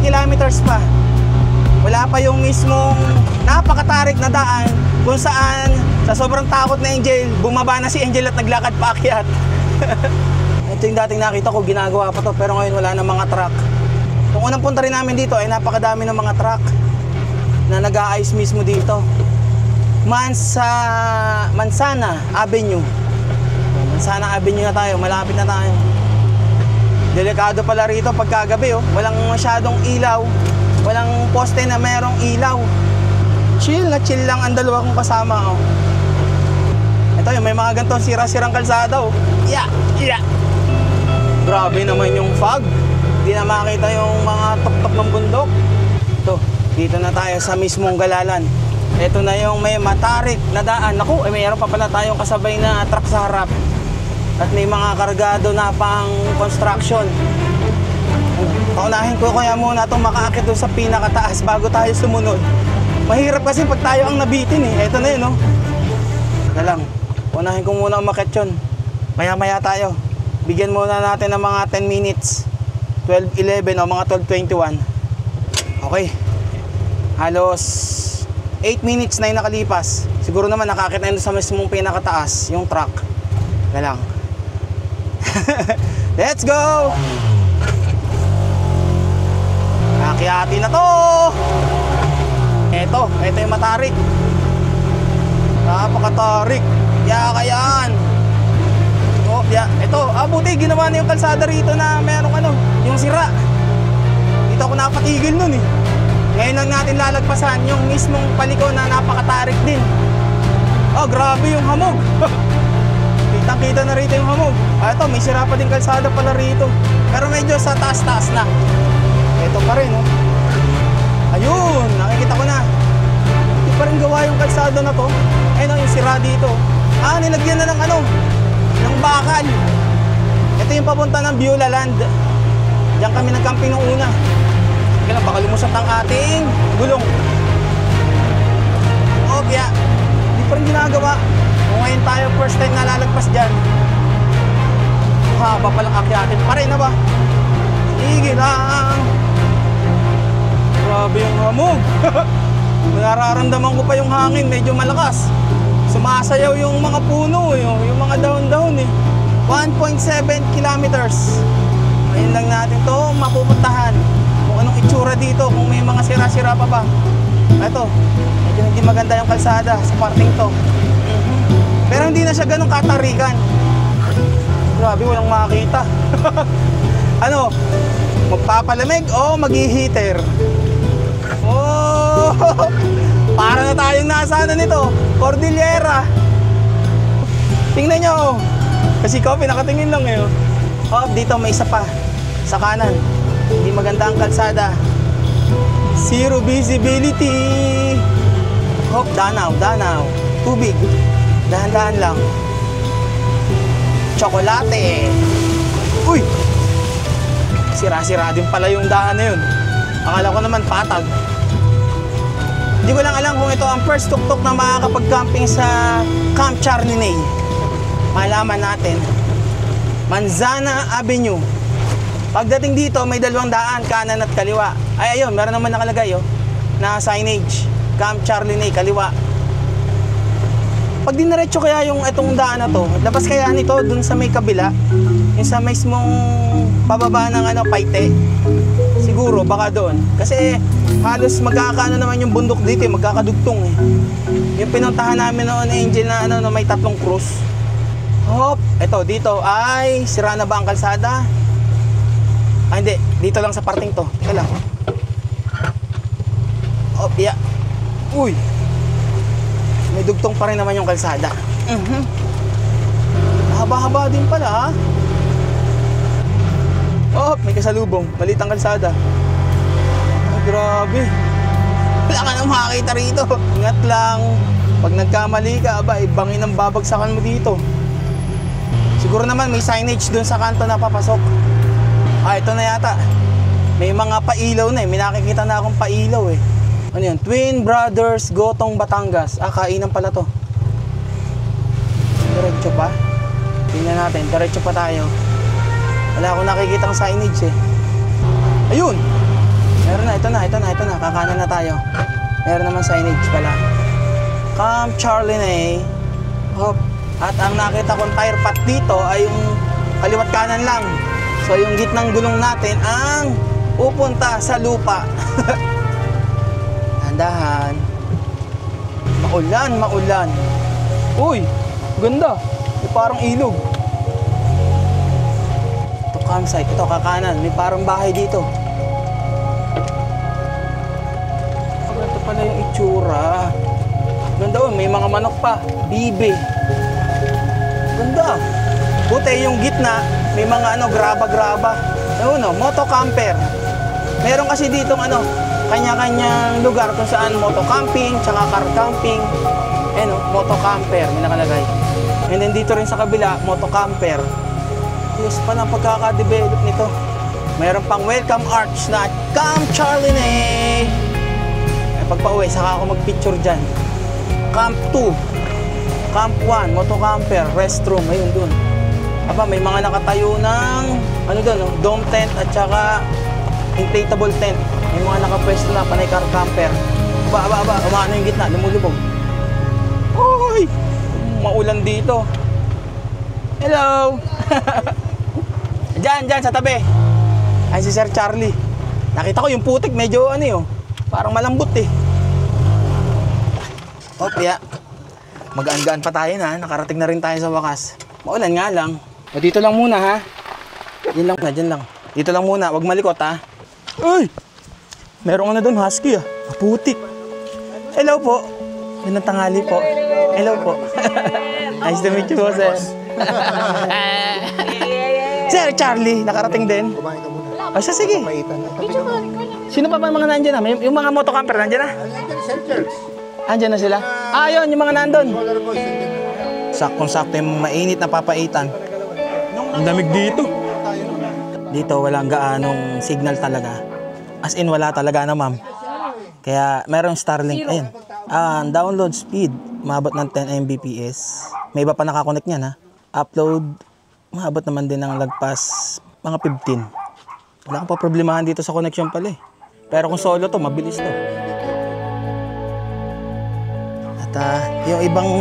Kilometers pa. Wala pa yung mismong napakatarik na daan kung saan sa sobrang takot na Angel, bumaba na si Angel at naglakad paakyat. Ito yung dating nakita ko, ginagawa pa to, pero ngayon wala na mga truck. Kung unang punta rin namin dito ay napakadami ng mga truck na nag-aayos mismo dito. Mansana Avenue. Mansana Avenue na tayo, malapit na tayo. Delikado pala rito pagkagabi, oh. Walang masyadong ilaw. Walang poste na merong ilaw. Chill na chill lang ang dalawa kong kasama, oh. Ito yung may mga gantong sira-sirang kalsada, oh. Yeah, yeah. Grabe naman yung fog. Hindi na makita yung mga tuktok ng bundok. Ito, dito na tayo sa mismong Galalan. Ito na yung may matarik na daan. Naku, mayroon pa pala tayong kasabay na truck sa harap. At may mga kargado na pang construction. Paunahin ko kaya muna itong makaakit doon sa pinakataas bago tayo sumunod. Mahirap kasi pag tayo ang nabitin eh. Ito na yun, no? Na lang. Unahin ko muna umakit yun. Maya-maya tayo. Bigyan muna natin ng mga 10 minutes. 12:11 o mga 12:21. Okay. Halos 8 minutes na yung nakalipas. Siguro naman nakakit na yun sa mismong pinakataas, yung truck. Na lang. Let's go! Akyati na to! Ito yung matarik. Napakatarik. Yaka yan. Oh, yeah. Ito, buti ginawa na yung kalsada rito na merong yung sira. Dito ako napatigil nun eh. Ngayon lang natin lalagpasan yung mismong paliko na napakatarik din. Oh, grabe yung hamog. Kitang-kita na rito yung hamog. Ito, may sira pa din kalsada pala rito. Pero medyo sa taas-taas na. Ito pa rin, oh. Ayun, nakikita ko na. Hindi pa rin gawa yung kalsada na to. Ayun, yung sira dito. Nilagyan na ng bakal. Ito yung papunta ng Beulah Land. Diyan kami nagcamping nung una. Kaya baka lumusot ang ating gulong. Oh, yeah. Hindi pa rin ginagawa. Kung ngayon tayo first time nalalagpas dyan, haba palang akyatin pa rin na ba? Sige lang. Grabe yung hamog. Nararamdaman ko pa yung hangin, medyo malakas. Sumasayaw yung mga puno, yung mga dahon-dahon eh. 1.7 kilometers. Ayun lang natin to mapupuntahan. Kung anong itsura dito, kung may mga sira-sira pa ba. Ito, medyo hindi maganda yung kalsada sa parting to. Pero hindi na siya ganun katarikan. Grabe, walang makakita. Magpapalamig o mag-heater? Oh, para na tayong nasa nito, Cordillera. Tingnan nyo. Kasi ikaw, pinakatingin lang eh. Oh, dito may isa pa. Sa kanan. Hindi maganda ang kalsada. Zero visibility. Hop, danaw. Tubig. Dahan-dahan lang. Tsokolate. Uy! Sira-sira din pala yung daan na yun. Akala ko naman patag. Hindi ko lang alam kung ito ang first tuk-tuk na makakapag-camping sa Camp Charlinay. Malaman natin. Manzana Avenue. Pagdating dito, may dalawang daan, kanan at kaliwa. Ay, ayun, meron naman nakalagay, na signage. Camp Charlinay, kaliwa. Pag dinaretso kaya yung itong daan na to, labas kaya nito dun sa may kabila, yung sa mismong pababa ng Paite. Siguro, baka doon. Kasi halos magkakaano naman yung bundok dito, magkakadugtong eh. Yung pinuntahan namin noon, Angel, na may 3 cruise. Hop, eto, dito ay sira na ba ang kalsada? Hindi, dito lang sa parting to. Teka lang. Hop, yeah. Uy! May dugtong pa rin naman yung kalsada. Haba-haba din pala ha. Oh, may kasalubong. Maliit ang kalsada. Ay, grabe. Wala ka nang makakita rito. Ingat lang. Pag nagkamali ka, bangin ang babagsakan mo dito. Siguro naman may signage dun sa kanto na papasok. Ito na yata. May mga pailaw na eh. May nakikita na akong pailaw eh. Ano yun? Twin Brothers Gotong Batangas. Kainan pala to. Diretso pa. Tingnan natin. Diretso pa tayo. Wala akong nakikita ang signage eh. Ayun! Meron na. Ito na. Kakanan na tayo. Meron naman signage pala. Camp Charlie. Hop. At ang nakita kong tire pot dito ay yung kaliwat kanan lang. So yung gitnang gulong natin ang pupunta sa lupa. Dahan. Maulan. Uy, ganda. May parang ilog. Ito campsite. Ito kakanan. May parang bahay dito. Ito pala yung itsura. Ganda oh, may mga manok pa. Bibe. Ganda. Buti yung gitna, may mga graba-graba. Ayun oh, moto camper. Meron kasi ditong kanya-kanyang lugar kung saan moto camping, tsaka car camping. Ayun oh, moto camper, may nakalagay. And then dito rin sa kabila, moto camper. Yes pa na pagkaka-develop nito. Meron pang welcome arch na Camp Charlie. Pag pauwi, saka ako mag-picture dyan. Camp 2, Camp 1, moto camper, restroom, ayun dun. May mga nakatayo ng, dome tent at saka inflatable tent. May mga nakapwesto na, panay car camper. Umano yung gitna, lumulubog. Uy! Maulan dito. Hello! Diyan, sa tabi. Ay, si Sir Charlie. Nakita ko yung putik, medyo parang malambot eh. Opya. Magaan-gaan pa tayo na. Nakarating na rin tayo sa wakas. Maulan nga lang. O dito lang muna ha. Dyan lang. Dito lang muna. Huwag malikot ha. Uy! Merong doon, husky ah. Putik. Hello po. Yan ang tanghali po. Hello po. Nice to meet you po, sir. Sir Charlie, nakarating din. Kumain ka muna. Siya, sige. Sino pa mga nandyan na? Yung mga motocamper nandyan na? Andyan na sila? Yun, yung mga nandun. Saktong-sakto yung mainit na papaitan. Ang damig dito. Dito walang gaanong signal talaga. As in, wala talaga na ma'am. Kaya merong Starlink. Ayun. Download speed, maabot ng 10 Mbps. May iba pa nakakonect niyan ha. Upload, maabot naman din ng lagpas mga 15. Wala kang pa problemahan dito sa connection pala eh. Pero kung solo to, mabilis to. Yung ibang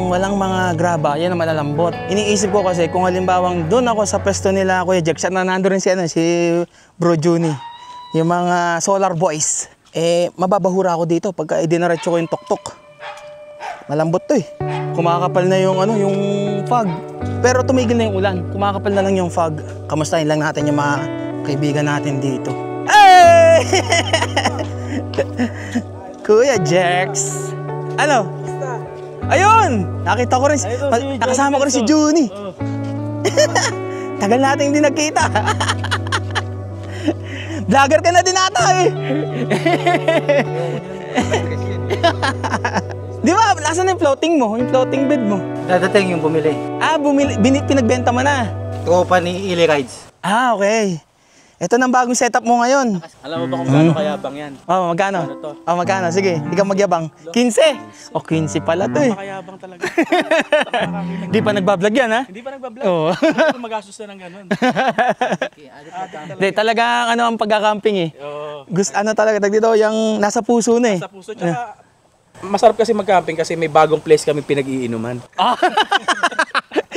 walang mga graba, yan ang malalambot. Iniisip ko kasi kung halimbawang doon ako sa pwesto nila, Kuya Jack, na nando rin si Bro Juni, yung mga solar boys, mababahura ako dito pagka idinaretso ko yung tuktok. Malambot to eh. Kumakapal na yung yung fog. Pero tumigil na yung ulan. Kumakapal na lang yung fog. Kamustahin lang natin yung mga kaibigan natin dito. Hey! Kuya Jax. Ano? Ayun! Nakita ko rin, nakasama ko rin si Juni. Tagal natin hindi nagkita. Vlogger ka na din ata eh. Di ba? Nasaan yung floating mo? Yung floating bed mo? Dadating yung bumili. Pinagbenta mo na. Ito pa ni Ili Rides. Okay. Ito nang bagong setup mo ngayon. Alam mo ba kung gaano kayabang yan? Magkano? Ano to? Magkano? Sige, di ka magyabang. 15? 15 pala to eh. Makayabang talaga. Di pa nagbablog yan ha? Hindi pa nagbablog. Oo. Hindi magastos na ng ganun. Di, talagang ang pagkakamping eh. Gusto talaga, dito yung nasa puso na eh. Sa puso, tsaka masarap kasi mag-camping kasi may bagong place kami pinag-iinuman.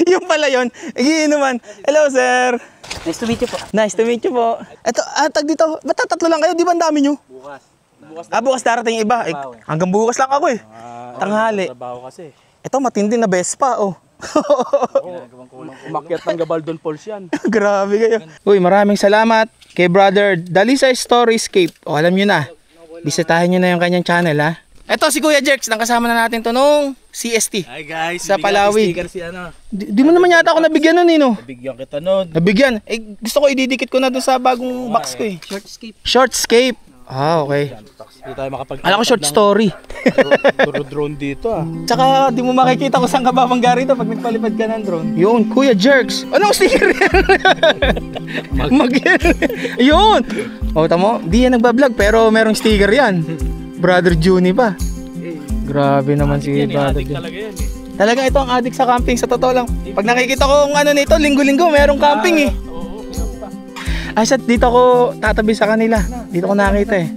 Yung pala yun, iinuman. Hello sir. Nice to meet you po. Nice to meet you po. Ito, tag dito, ba't tatlo lang kayo? Di ba ang dami nyo? Bukas. Bukas darating yung iba. Hanggang bukas lang ako eh. Tanghali. Trabaho kasi. Ito, matindi na Vespa oh. Umakyat ng Gabaldon Falls yan. Grabe kayo. Uy, maraming salamat kay brother Dalisay Storyscape. Alam nyo na, bisitahin nyo na yung kanyang channel ha. Eto si Kuya Jerks, nakasama na natin to nung CST. Hi guys, Sa Palawi. sticker si ano. Di mo naman yata ako nabigyan nun eh, no? Bigyan kita nun. Nabigyan. Eh, gusto ko ididikit ko na dun sa bagong box ko eh. Shortscape. Ah, okay. Hindi tayo makapag- Alam ko short story. drone dito ah. Tsaka di mo makikita kung saan ka babangga rito pag nagpalipad ka ng drone. Yun, Kuya Jerks. Anong sticker yan? Yun. O, tamo, di yan nagbablog pero merong sticker yan. Brother Juni pa. Grabe naman si Brother Juni. Talaga yan eh. Talaga ito ang addict sa camping, sa totoo lang. Pag nakikita ko kung ano nito, linggo-linggo merong camping eh. Ay, dito ako tatabi sa kanila. Dito ko nakita eh.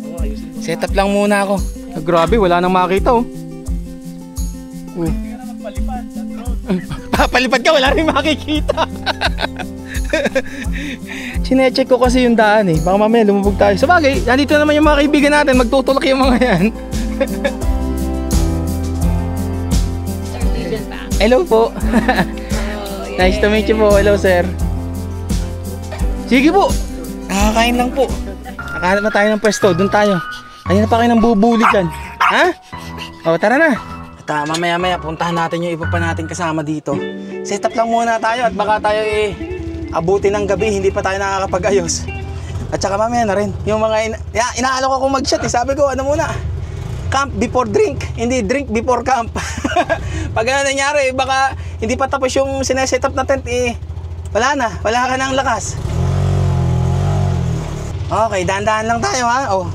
Setup lang muna ako. Grabe, wala nang makita oh. Papalipad ka, wala rin makikita. Sinecheck ko kasi yung daan eh. Baka mamaya lumubog tayo. Sa bagay, nandito naman yung mga kaibigan natin. Magtutulak yung mga yan. Hello po. Nice to meet you po. Hello sir. Sige po. Nakakain lang po. Nakahanap na tayo ng pwesto. Doon tayo. Ayun na pa kayo ng bubuli dyan. Ha? O tara na. At mamaya puntahan natin yung iba pa natin kasama dito. Setup lang muna tayo at baka tayo abutin ng gabi. Hindi pa tayo nakakapag-ayos. At saka mamaya na rin. Yung mga inaalok ako mag-shot. Sabi ko ano muna. Camp before drink. Hindi drink before camp. Pag ano nangyari, baka hindi pa tapos yung sineset up na tent wala na. Wala ka ng lakas. Okay, dahan-dahan lang tayo ha. Oh.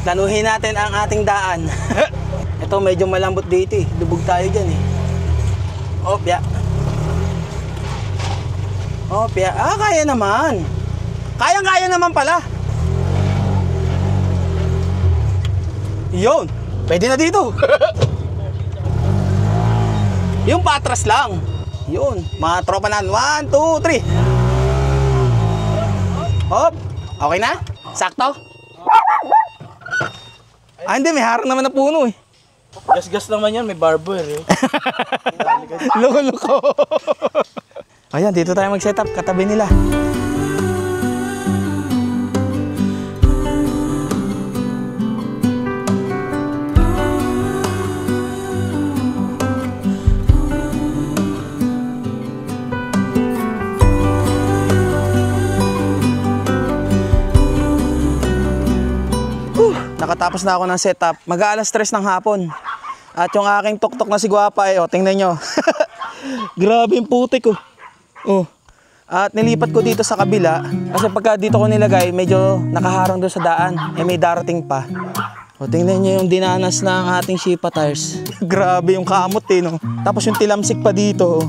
Planuhin natin ang ating daan. Ito medyo malambot dito eh. Lubog tayo dyan eh. Opya. Opya. Kaya naman. Kayang-kaya naman pala. Yun. Pwede na dito. Yung patras lang. Yun. Mga tropa na. 1, 2, 3. Hop. Okay na? Sakto? Hindi. May harang naman na puno eh. Gas-gas naman yan, may barber eh. Lolo ko. Ayan, dito tayo mag-setup. Katabi nila. Nakatapos na ako ng setup. Mag-aalas 3 ng hapon. At yung aking tuktok na si Guapa tingnan nyo. Grabe yung putik oh. Oh. At nilipat ko dito sa kabila. Kasi pagka dito ko nilagay, medyo nakaharang doon sa daan. May darating pa. O, tingnan nyo yung dinanas ng ating Shipa tires. Grabe yung kamot no. Tapos yung tilamsik pa dito oh.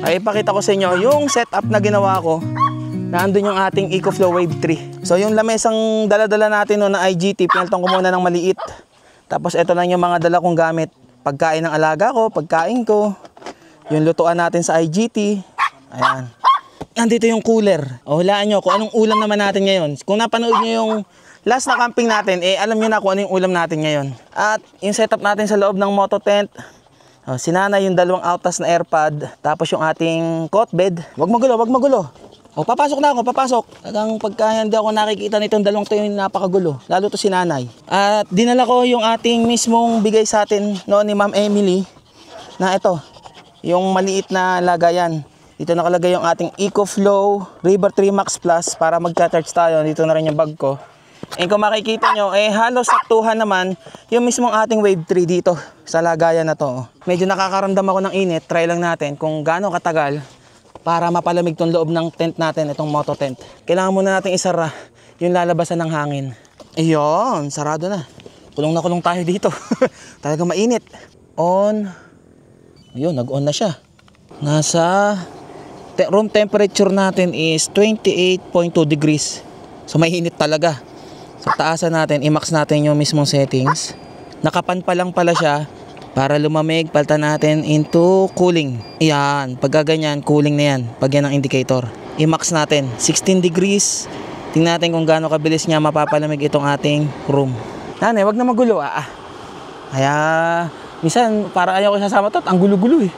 Ay, ipakita ko sa inyo yung setup na ginawa ko. Nandun yung ating EcoFlow Wave 3. So yung lamesang dala-dala natin no, na IGT, pinaltong ko muna ng maliit. Tapos ito lang yung mga dala kong gamit. Pagkain ng alaga ko, pagkain ko. Yung lutuan natin sa IGT. Ayan. Nandito yung cooler. O hulaan nyo kung anong ulam naman natin ngayon. Kung napanood nyo yung last na camping natin, alam nyo na kung ano yung ulam natin ngayon. At yung setup natin sa loob ng moto tent. Sinana yung dalawang outas na airpad. Tapos yung ating cot bed. Wag magulo, wag magulo. O, papasok na ako, papasok. Hanggang pagka hindi ako nakikita nitong dalawang to yung napakagulo. Lalo to si nanay. At dinala ko yung ating mismong bigay sa atin noon ni Ma'am Emily. Na ito, yung maliit na lagayan. Dito nakalagay yung ating EcoFlow River 3 Max Plus para mag-charge tayo. Dito na rin yung bag ko. And kung makikita nyo, halos saktuhan naman yung mismong ating Wave 3 dito sa lagayan na to. Medyo nakakaramdam ako ng init. Try lang natin kung gaano katagal para mapalamig tong loob ng tent natin, itong moto tent. Kailangan muna natin isara yung lalabasan ng hangin. Ayun, sarado na. Kulong na kulong tayo dito. Talagang mainit. On. Ayun, nag-on na siya. Nasa room temperature natin is 28.2 degrees. So mainit talaga. So taasan natin, i-max natin yung mismong settings. Nakapan pa lang pala siya. Para lumamig, palitan natin into cooling. Ayan, pag ganyan, cooling na yan. Pag yan ang indicator. I-max natin, 16 degrees. Tingnan natin kung gaano kabilis niya mapapalamig itong ating room. Nanay, wag na magulo. Kaya, minsan, para ayaw ko sasama to, ang gulo-gulo eh.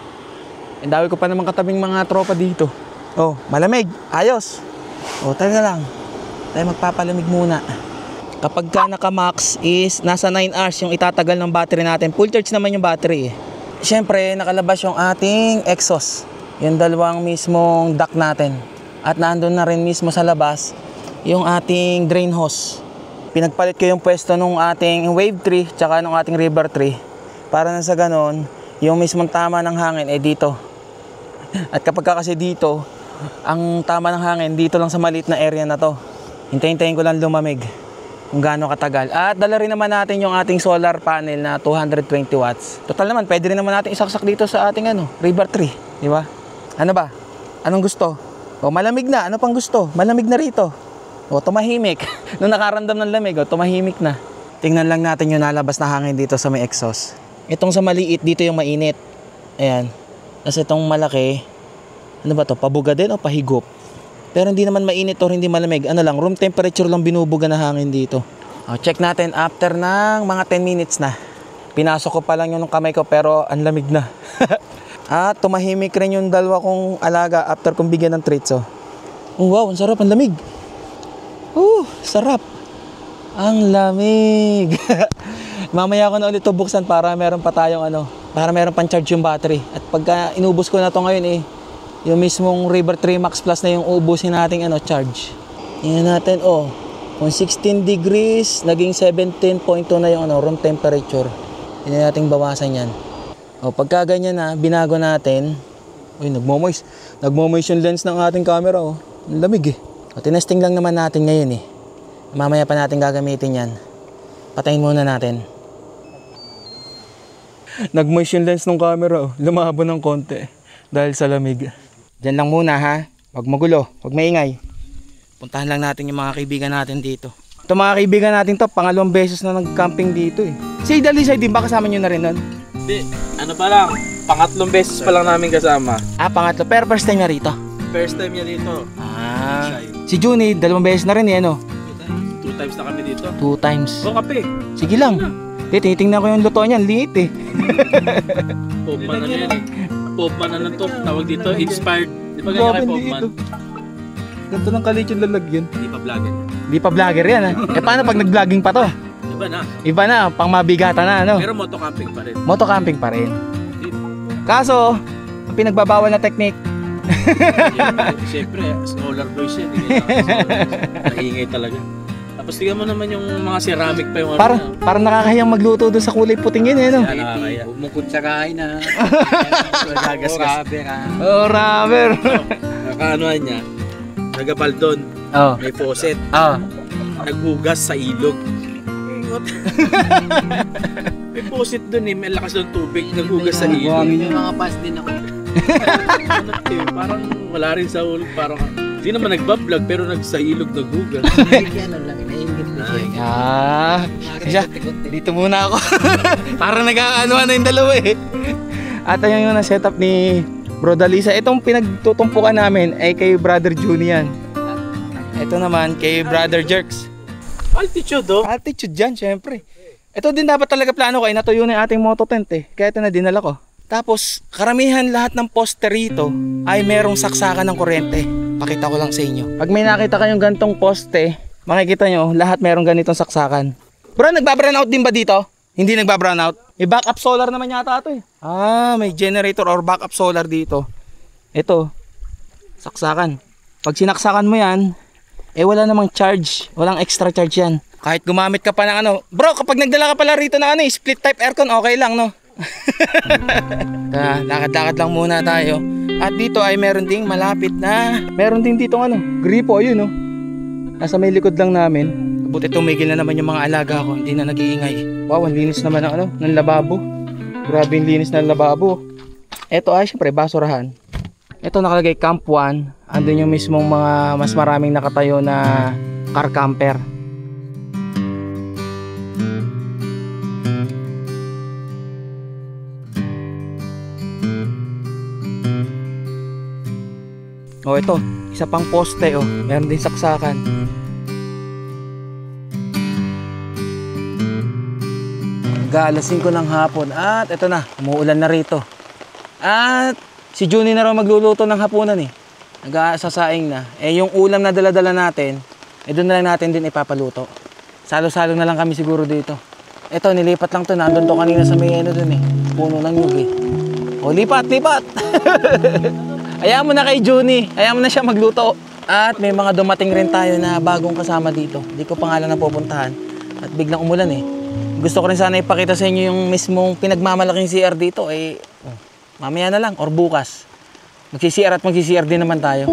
Ang dami ko pa naman katabing mga tropa dito. Oh, malamig. Ayos. Oh, tayo na lang. Tayo magpapalamig muna. Kapag ka naka-max is nasa 9 hours yung itatagal ng battery natin. Full charge naman yung battery eh. Siyempre, nakalabas yung ating exhaust. Yung dalawang mismong duct natin. At nandun na rin mismo sa labas yung ating drain hose. Pinagpalit ko yung pwesto nung ating wave tree tsaka nung ating river tree. Para na sa ganon, yung mismong tama ng hangin eh dito. At kapag ka kasi dito, ang tama ng hangin dito lang sa maliit na area na to. Hintayin-tayin ko lang lumamig kung gaano katagal. At dala rin naman natin yung ating solar panel na 220 watts. Total naman, pwede rin naman natin isaksak dito sa ating river tree. Di ba? Ano ba? Anong gusto? O malamig na. Ano pang gusto? Malamig na rito. O tumahimik. Nung nakaramdam ng lamig, o tumahimik na. Tingnan lang natin yung nalabas na hangin dito sa may exhaust. Itong sa maliit, dito yung mainit. Ayan. Kasi itong malaki, ano ba to? Pabuga din o pahigop? Pero hindi naman mainit o hindi malamig. Ano lang, room temperature lang binubuga na hangin dito. O, check natin after ng mga 10 minutes na. Pinasok ko pa lang yung kamay ko pero ang lamig na. At tumahimik rin yung dalawa kong alaga after kong bigyan ng treats. Oh, wow, ang sarap, ang lamig. Sarap. Ang lamig. Mamaya ko na ulit ito buksan para meron pa tayong para meron pang charge yung battery. At pagka inubos ko na to ngayon yung mismong River 3 Max Plus na yung ubusin nating charge. Tingnan natin, kung 16 degrees, naging 17.2 na yung room temperature. Hindi natin bawasan yan. Pagka ganyan na, binago natin. Nagmo-moist. Nagmo-moist yung lens ng ating camera. Ang lamig eh. Tinesting lang naman natin ngayon eh. Mamaya pa natin gagamitin yan. Patayin muna natin. Nag-moist yung lens ng camera. Lumabo ng konti dahil sa lamig. Diyan lang muna ha. Huwag magulo, huwag maingay. Puntahan lang natin yung mga kaibigan natin dito. Ito mga kaibigan natin to, pangalawang beses na nag-camping dito eh. Si Dalisay din ba kasama nyo na rin nun? Hindi, pa lang. Pangatlong beses pa lang namin kasama. Pangatlo. Pero first time na rito? First time niya dito. Si Juni, 2 beses na rin eh, 2 times na kami dito. 2 times. Kape. Sige lang. Tinitingnan ko yung luto niyan, liit eh. Popman na yan eh. Popman na to. Tawag dito, inspired. Di ba ganyan kay Popman? Ganito ng kalit yung lalagyan. Di pa vlogger. Di pa vlogger yan ha. Paano pag nag-vlogging pa to? Iba na. Iba na, pang mabigatan na Pero motocamping pa rin. Motocamping pa rin. Kaso, ang pinagbabawal na technique. Siyempre, solar boys yan. Maingay talaga. Tapos tingnan mo naman yung mga ceramic pa yung Parang nakakahiyang magluto doon sa kulay puting yun eh, no? Nakakaya. Bumukod sa kain na. Rubber. Nakaanuhan niya. Nagapaldon. May faucet. Naghugas sa ilog. May faucet doon eh. May lakas ng tubig. Naghugas sa ilog. Yung mga pass din ako. Parang wala rin sa ulo. Parang hindi naman nagbablog pero sa ilog naghugas. Ano lang, naingit na siya. Dito muna ako. Parang nag-aanuhan na yung dalawa eh. At ayun yung na-setup ni Bro Dalisa. Itong pinagtutumpukan namin ay kay Brother Junian. Ito naman kay Brother Jerks. Altitude Altitude dyan, syempre. Ito din dapat talaga plano ko. Natuyo na yung ating moto tent eh. Kaya ito na dinala ko. Tapos, karamihan lahat ng poste rito ay merong saksakan ng kuryente. Pakita ko lang sa inyo. Pag may nakita kayong gantong poste, makikita nyo, lahat merong ganitong saksakan. Bro, nagba-brownout din ba dito? Hindi nagba-brownout? May backup solar naman yata ito eh. May generator or backup solar dito. Ito, saksakan. Pag sinaksakan mo yan, wala namang charge. Walang extra charge yan. Kahit gumamit ka pa ng Bro, kapag nagdala ka pala rito na split type aircon, okay lang no? Lakad-lakad lang muna tayo. At dito ay meron ding malapit na meron din dito gripo, ayun nasa may likod lang namin. Buti tumigil na naman yung mga alaga ko, hindi na nag-iingay. Wow, ang linis naman ng lababo. Grabe yung linis ng lababo. Ito ay syempre basurahan. Ito nakalagay Camp 1. Andun yung mismong mga mas maraming nakatayo na car camper. Ito, isa pang poste meron din saksakan. Alas 5 ng hapon at ito na, umuulan na rito. At si Juni na raw magluluto ng hapunan nag-aasasaing na. Yung ulam na dala-dala natin, doon na lang natin din ipapaluto. Salo-salo na lang kami siguro dito. Ito, nilipat lang to. Nandun to kanina sa may ano dun eh. Puno ng nyug eh. O, lipat! Hayaan mo na kay Juni. Hayaan mo na siya magluto. At may mga dumating rin tayo na bagong kasama dito. Hindi ko pa nga lang napupuntahan. At biglang umulan eh. Gusto ko rin sana ipakita sa inyo yung mismong pinagmamalaking CR dito. Eh, mamaya na lang or bukas. Magsi-CR at magsi-CR din naman tayo.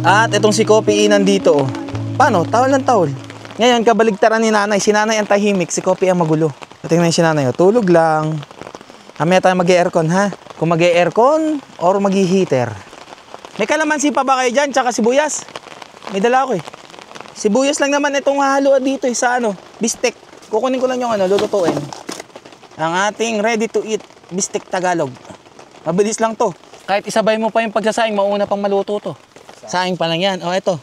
At itong si Kopi nandito oh. Paano? Tawal ng tawal. Ngayon, kabaligtaran ni nanay. Si nanay ang tahimik, si Kopi ang magulo. Tingnan si nanay oh. Tulog lang. Mamaya tayo mag-aircon ha. Kung mag-aircon or mag-heater. May kalamansi pa ba kayo dyan? Tsaka sibuyas. May dala ako eh. Sibuyas lang naman itong hahaluan dito eh, sa ano, bistek. Kukunin ko lang yung ano, lulutuin. Ang ating ready to eat bistek Tagalog. Mabilis lang to. Kahit isabay mo pa yung pagsasaing, mauna pang maluto to. Saing pa lang yan. O, eto.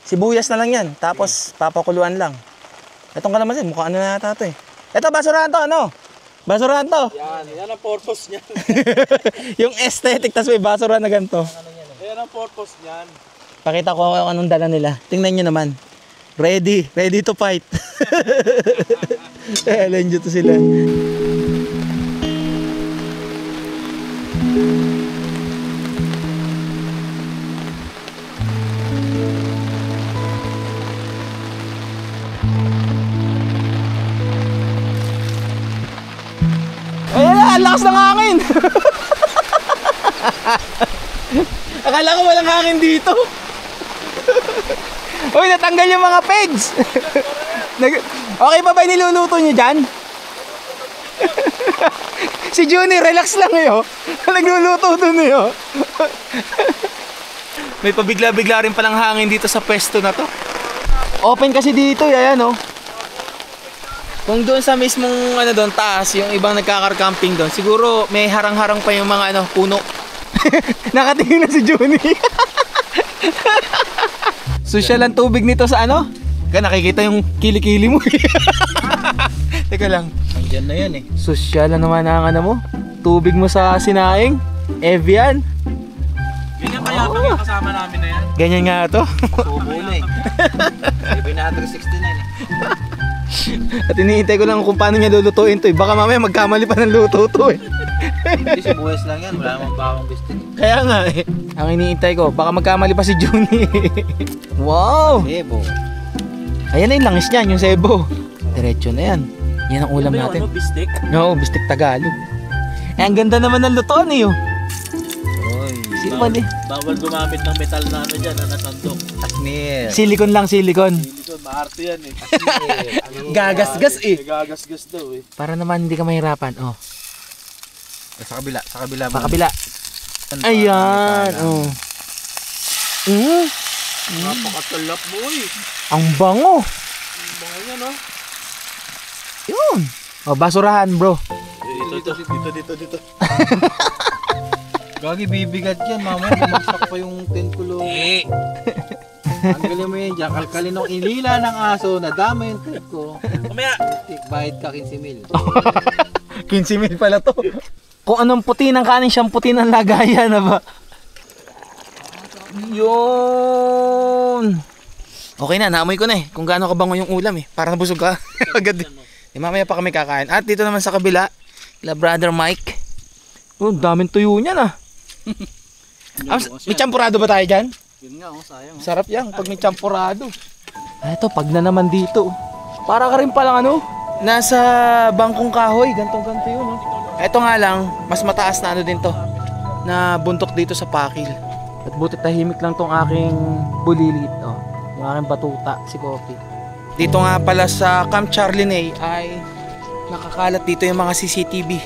Sibuyas na lang yan. Tapos, papakuluan lang. Etong kalamansi, mukha ano na yata to eh. Eto, basurahan to, ano? Basurahan to. Yan ang purpose niyan. Yung aesthetic, tas may basurahan na ganito. Yan ang purpose niyan. Pakita ko anong dala nila. Tingnan nyo naman. Ready to fight. Alam nyo to sila. Ayan na, ang lakas ng hangin. Akala ko walang hangin dito. Uy, natanggal yung mga pegs. Okay pa ba yung niluluto nyo dyan? Si Juni, relax lang eh. Nagluluto dun eh. May pabigla-bigla rin palang hangin dito sa pwesto na to. Open kasi dito, ayan oh. Kung doon sa mismong ano doon taas, yung ibang nagkakar-camping doon, siguro may harang-harang pa yung mga ano, puno. Nakatingin na si Juni. Social ang tubig nito sa ano? Kaya nakikita yung kilikili mo. Teka lang. Andiyan na yan eh. Social naman ang ano mo? Tubig mo sa sinaing? Evian? Ganyan kaya pag yung kasama namin na yan. Ganyan nga to. Subo na eh. Hindi 69 eh. At iniintay ko lang kung paano niya lulutuin to eh. Baka mamaya magkamali pa ng luto to eh. Hindi sibuyas lang yan. Wala namang bawang bistik. Kaya nga eh. Ang iniintay ko, baka magkamali pa si Juni. Wow! Sebo. Ayan na yung langis niyan, yung sebo. Diretso na yan. Yan ang ulam natin. Ano, bistek? Oo, bistek Tagalog. Eh, ang ganda naman ng lutoan eh. Oh. Oy. Sino ba di? Bawal gumamit ng metal na ano dyan, na natandok. Asmir. Silicon lang, silicon. Hindi ko, maarte yan eh. Gagasgas eh. Gagasgas daw eh. Para naman hindi ka mahirapan. Oh. Sa kabila. Sa kabila. Sa kabila. Ayan. Oh. Napakatalap mo eh. Ang bango. Ang bango niya no? Yun. Oh, basurahan bro. Dito. Gagi bibigat yan. Mamaya bumagsak pa yung 10 kilo. Tanggalin mo yan dyan. Kalkalin ng ilila ng aso. Nadama yung trip ko. Mamaya. Bayad ka 15,000. 15,000 pala to. Kung anong puti ng kanin, siyang puti ng lagaya na ba? Yun. Okay na, naamoy ko na eh. Kung gaano kabango yung ulam eh. Parang nabusog ka. Agad eh. Mamaya pa kami kakain. At dito naman sa kabila, la Brother Mike. Oh, daming tuyo niyan ah. May champurado ba tayo dyan? Yun nga oh, sayang. Sarap yan pag may champurado. Ito, pag na naman dito. Para ka rin palang ano, nasa bangkong kahoy. Gantong-ganto yun. Oh. Ito nga lang, mas mataas na ano din to. Na buntok dito sa Pakil. At buti tahimik lang tong aking bulilit. Oh. Yung aking batuta, si Kopi. Dito nga pala sa Camp Charlinay ay nakakalat dito yung mga CCTV.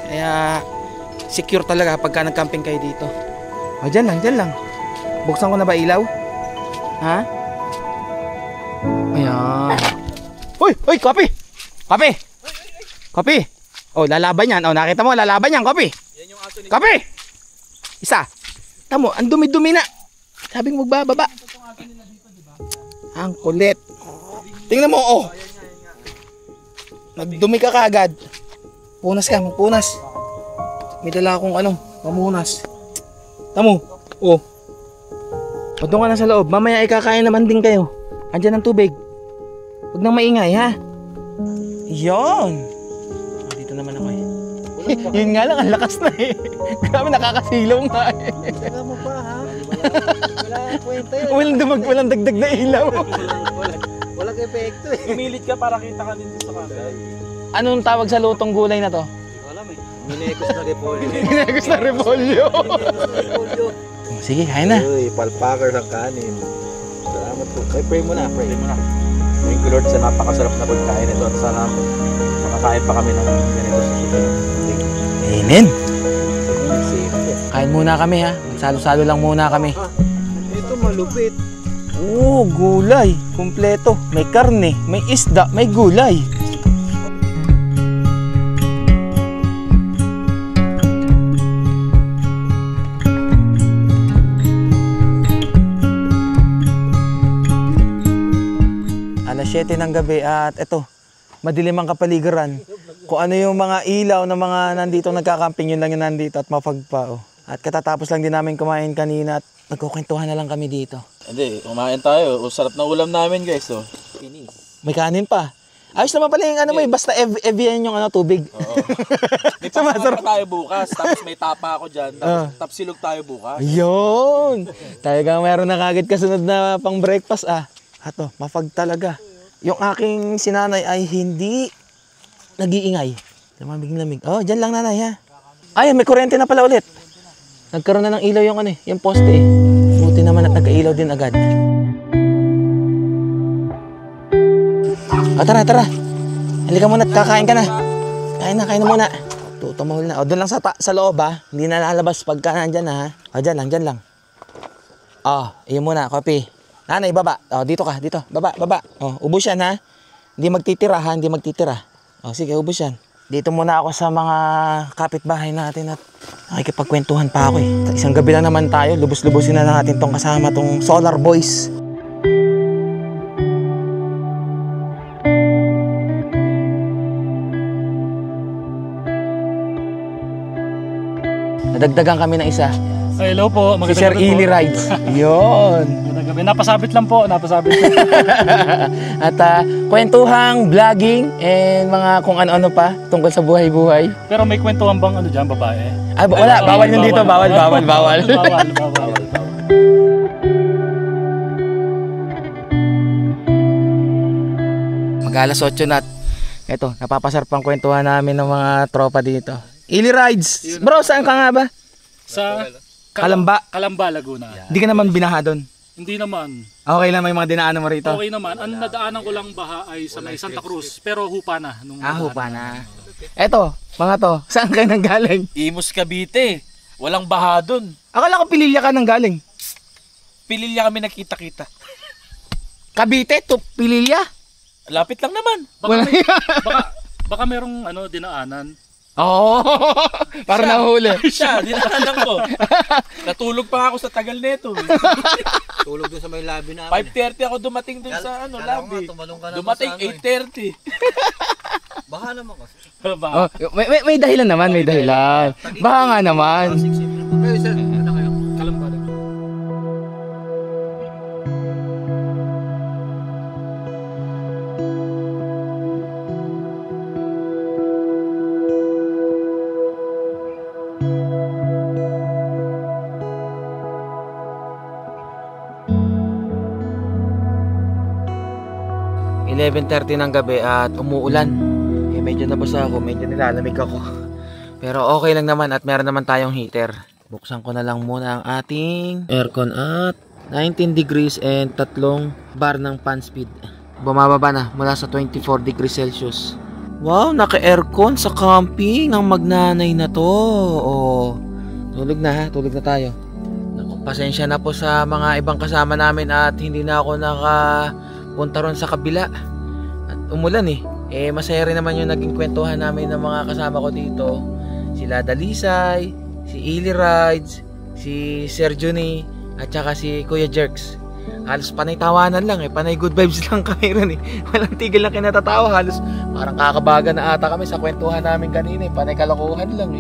Kaya secure talaga pagka nag-camping kayo dito. O, dyan lang. Buksan ko na ba ilaw? Ha? Ayan. Uy, Kopi! Oh, lalaban yan. Oh, nakita mo, lalaban yan, Kopi. Yan yung aso ni Kopi! Isa. Tamo, ang dumi-dumi na. Sabing magbababa. Ang kulit. Tingnan mo, oh. Nagdumi ka kagad. Punas ka, magpunas. May dala akong pamunas. Tamo. Oh. O doon ka na sa loob. Mamaya ikakain naman din kayo. Andyan ang tubig. Huwag nang maingay, ha? Yon. Dito naman ako eh. Yun nga lang, ang lakas na eh. Grabe, nakakasilaw nga eh. Wala mo pa ha? Wala kwenta yun. Walang dagdag na ilaw. Walang epekto eh. Pumilit ka para kita ka dito sa camera. Anong tawag sa lutong gulay na to? Alam eh. Minekos na repolyo. Ginagos na repolyo. Sige, kain na. Uy, palpakers ang kanin. Salamat po. Ay, pray mo na, pray. Thank you Lord sa napakasarap na pagkain ito at sana makakain pa kami ng ganito sa susunod. Amen. Safe. Kain muna kami ha. Salo-salo lang muna kami. Ito malupit. Oo, gulay. Kumpleto. May karne, may isda, may gulay. Alas 7 ng gabi at eto, madilim ang kapaligiran. Kung ano yung mga ilaw na mga nandito nagkakamping, yun lang yung nandito at mapagpao. At katatapos lang din namin kumain kanina at nagkukwentuhan na lang kami dito. Hindi, kumain tayo. Sarap ng ulam namin guys. Oh. May kanin pa. Ayos naman pala yung basta evian yung tubig. Oo. May pasama tayo bukas. Tapos may tapa ako dyan. Tapos silog tayo bukas. Ayun! Talagang meron na kagad kasunod na pang breakfast Ato, mapag talaga. Yung aking sinanay ay hindi nag-iingay. Lamig-lamig. Oh, dyan lang nanay ha. Ay, may kuryente na pala ulit. Nagkaroon na ng ilaw yung poste eh. Buti naman at nagka-ilaw din agad. Tara. Halika muna at kakain ka na. Kain na muna. Tumahol na. O, doon lang sa loob ha. Hindi na lalabas pagka nandyan ha. O, dyan lang. O, iyon muna, kopi. Nanay, baba. O, dito ka, dito. Baba. O, ubos yan ha. Hindi magtitira. O, sige, ubos yan. Dito muna ako sa mga kapitbahay natin at nakikipagkwentuhan pa ako eh. Isang gabi lang naman tayo. Lubos-lubosin na natin tong kasama tong Solar Boys. Nadagdagan kami ng isa. Ay, hello po. Si Sir Ili Rides. Yun. Magandang gabi. Napasabit lang po. At kwentuhang, vlogging, and mga kung ano-ano pa tungkol sa buhay-buhay. Pero may kwentuhan bang dyan, babae? Ay, wala. Bawal yun dito. Bawal. Bawal. Mag-alas 8 na. Ito, napapasarpang kwentuhan namin ng mga tropa dito. Ili Rides. Bro, saan ka nga ba? Sa Kalamba, Laguna. Hindi ka naman binaha doon? Hindi naman. Okay lang, may mga dinaanan mo rito? Okay naman. Ang nadaanan ko lang baha ay sa may Santa Cruz. Pero hupa na. Hupa na. Eto, mga to, saan kayo nang galing? Imus Cavite. Walang baha dun. Akala ko Pililya ka nang galing. Pililya kami nakita-kita. Cavite to Pililya? Lapit lang naman. Baka merong dinaanan. Oo, para nahuli. Siya, dinaanan ko. Natulog pa ako sa tagal neto. Tulog doon sa may labi namin. 5:30 ako dumating dun sa labi. Dumating 8:30. Baha naman kasi. Oh, may dahilan naman, may dahilan. Baka nga naman. Kayo sir, ano kayo? Kalamba. 11:30 ng gabi at umuulan. Medyo nabasa ako, medyo nilalamig ako. Pero okay lang naman at meron naman tayong heater. Buksan ko na lang muna ang ating aircon at 19 degrees and 3 bar ng fan speed. Bumababa na mula sa 24 degrees Celsius. Wow, naka-aircon sa camping ng magnanay na to. Oh, tulog na tayo. Pasensya na po sa mga ibang kasama namin at hindi na ako nakapunta ron sa kabila. At umulan masaya rin naman yung naging kwentuhan namin ng mga kasama ko dito. Sila Dalisay, si Ili Rides, si Sir Juni, at saka si Kuya Jerks. Halos panay tawanan lang panay good vibes lang kami rin Walang tigil lang kinatatawa. Halos parang kakabaga na ata kami sa kwentuhan namin kanina panay kalokohan lang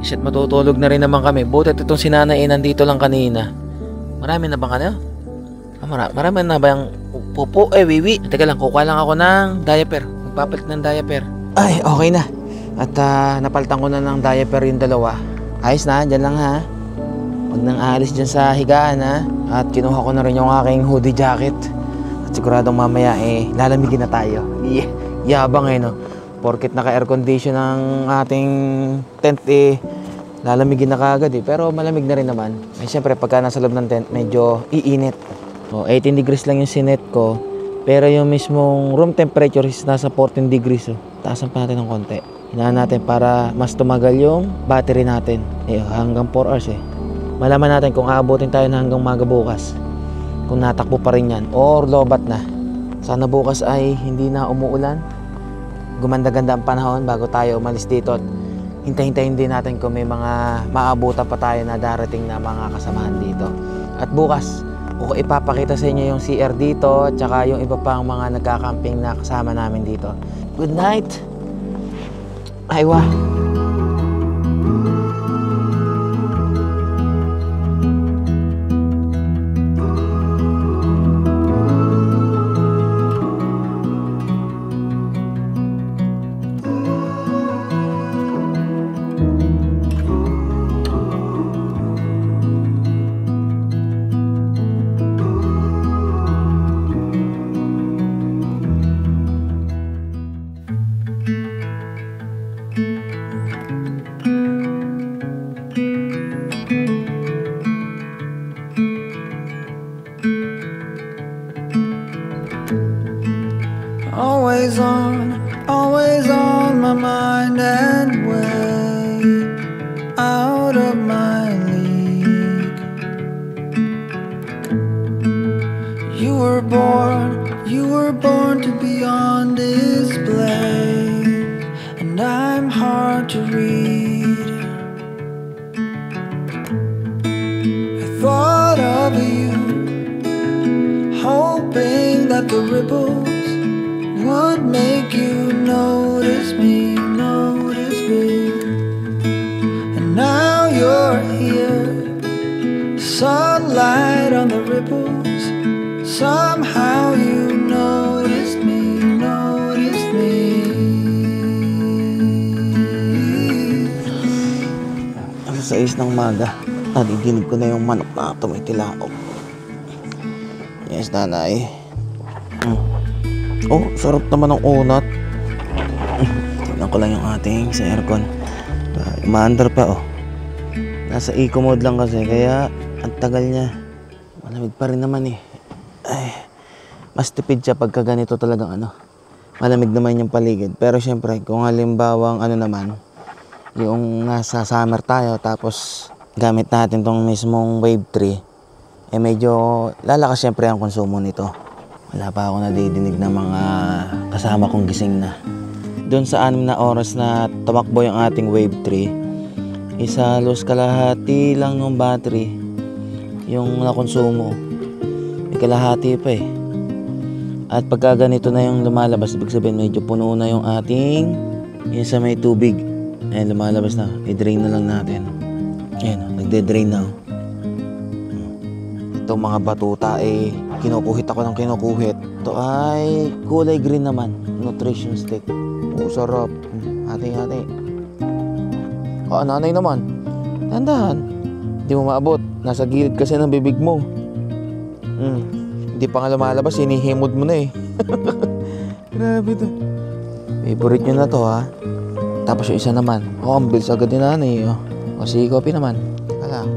Shit, matutulog na rin naman kami. Butit itong si Nanay nandito lang kanina. Marami na bang ano? Marami na ba yung pupo? Wiwi. Teka lang, kukuha lang ako ng diaper. Magpapalit ng diaper. Ay, okay na. At napalitan ko na ng diaper yung dalawa. Ayos na, dyan lang ha. Huwag nang aalis dyan sa higaan ha. At kinuha ko na rin yung aking hoodie jacket. At siguradong mamaya lalamigin na tayo. Yabang no. Porket naka-air condition ang ating tent lalamigin na kagad Pero malamig na rin naman. Siyempre pagka nasa loob ng tent, medyo iinit. 18 degrees lang yung sinet ko. Pero yung mismong room temperature is nasa 14 degrees. Taasan pa natin ng konti. Hinaan natin para mas tumagal yung battery natin. Hanggang 4 hours Malaman natin kung aabutin tayo na hanggang umaga bukas. Kung natakbo pa rin yan or lobat na. Sana bukas ay hindi na umuulan. Gumanda-ganda ang panahon bago tayo umalis dito. At hintay-hintayin din natin kung may mga maabutan pa tayo na darating na mga kasamahan dito. At bukas, ipapakita sa inyo yung CR dito at saka yung iba pang mga nagkakamping na kasama namin dito. Good night! Aywa! Always on my mind and way out of my league. You were born to be on display, and I'm hard to read. I thought of you, hoping that the ripples would make you notice me. And now you're here, sunlight on the ripples. Somehow you noticed me. Alas 6 ng umaga, nadidinig ko na yung manok na tumitilaok. Yes, nanay. Oh, sarap naman ng unat. Tingnan ko lang yung ating sa aircon. Umaandar pa Nasa eco mode lang kasi kaya ang tagal niya. Malamig pa rin naman Ay, mas tipid siya pagka ganito talagang malamig naman yung paligid. Pero syempre kung halimbawang naman, yung nasa summer tayo tapos gamit natin tong mismong Wave 3, medyo lalakas syempre ang konsumo nito. Wala pa ako nadidinig ng mga kasama kong gising na. Doon sa 6 na oras na tumakbo yung ating Wave 3, halos kalahati lang ng battery yung nakonsumo. May kalahati pa At pagka ganito na yung lumalabas, ibig sabihin medyo puno na yung ating yung sa may tubig. Ayan, lumalabas na. I-drain na lang natin. Ayan, nagde-drain na. Itong mga batuta kinukuhit ako ng kinukuhit. Ito ay kulay green naman. Nutrition stick. Sarap. Hati-hati. Nanay naman. Tandahan. Hindi mo maabot. Nasa gilid kasi ng bibig mo. Hindi pa nga lumalabas. Hinihimod mo na Grabe to. Favorite nyo na to Tapos yung isa naman. Ang bilis agad ni nanay. Si Kopi naman. Teka lang.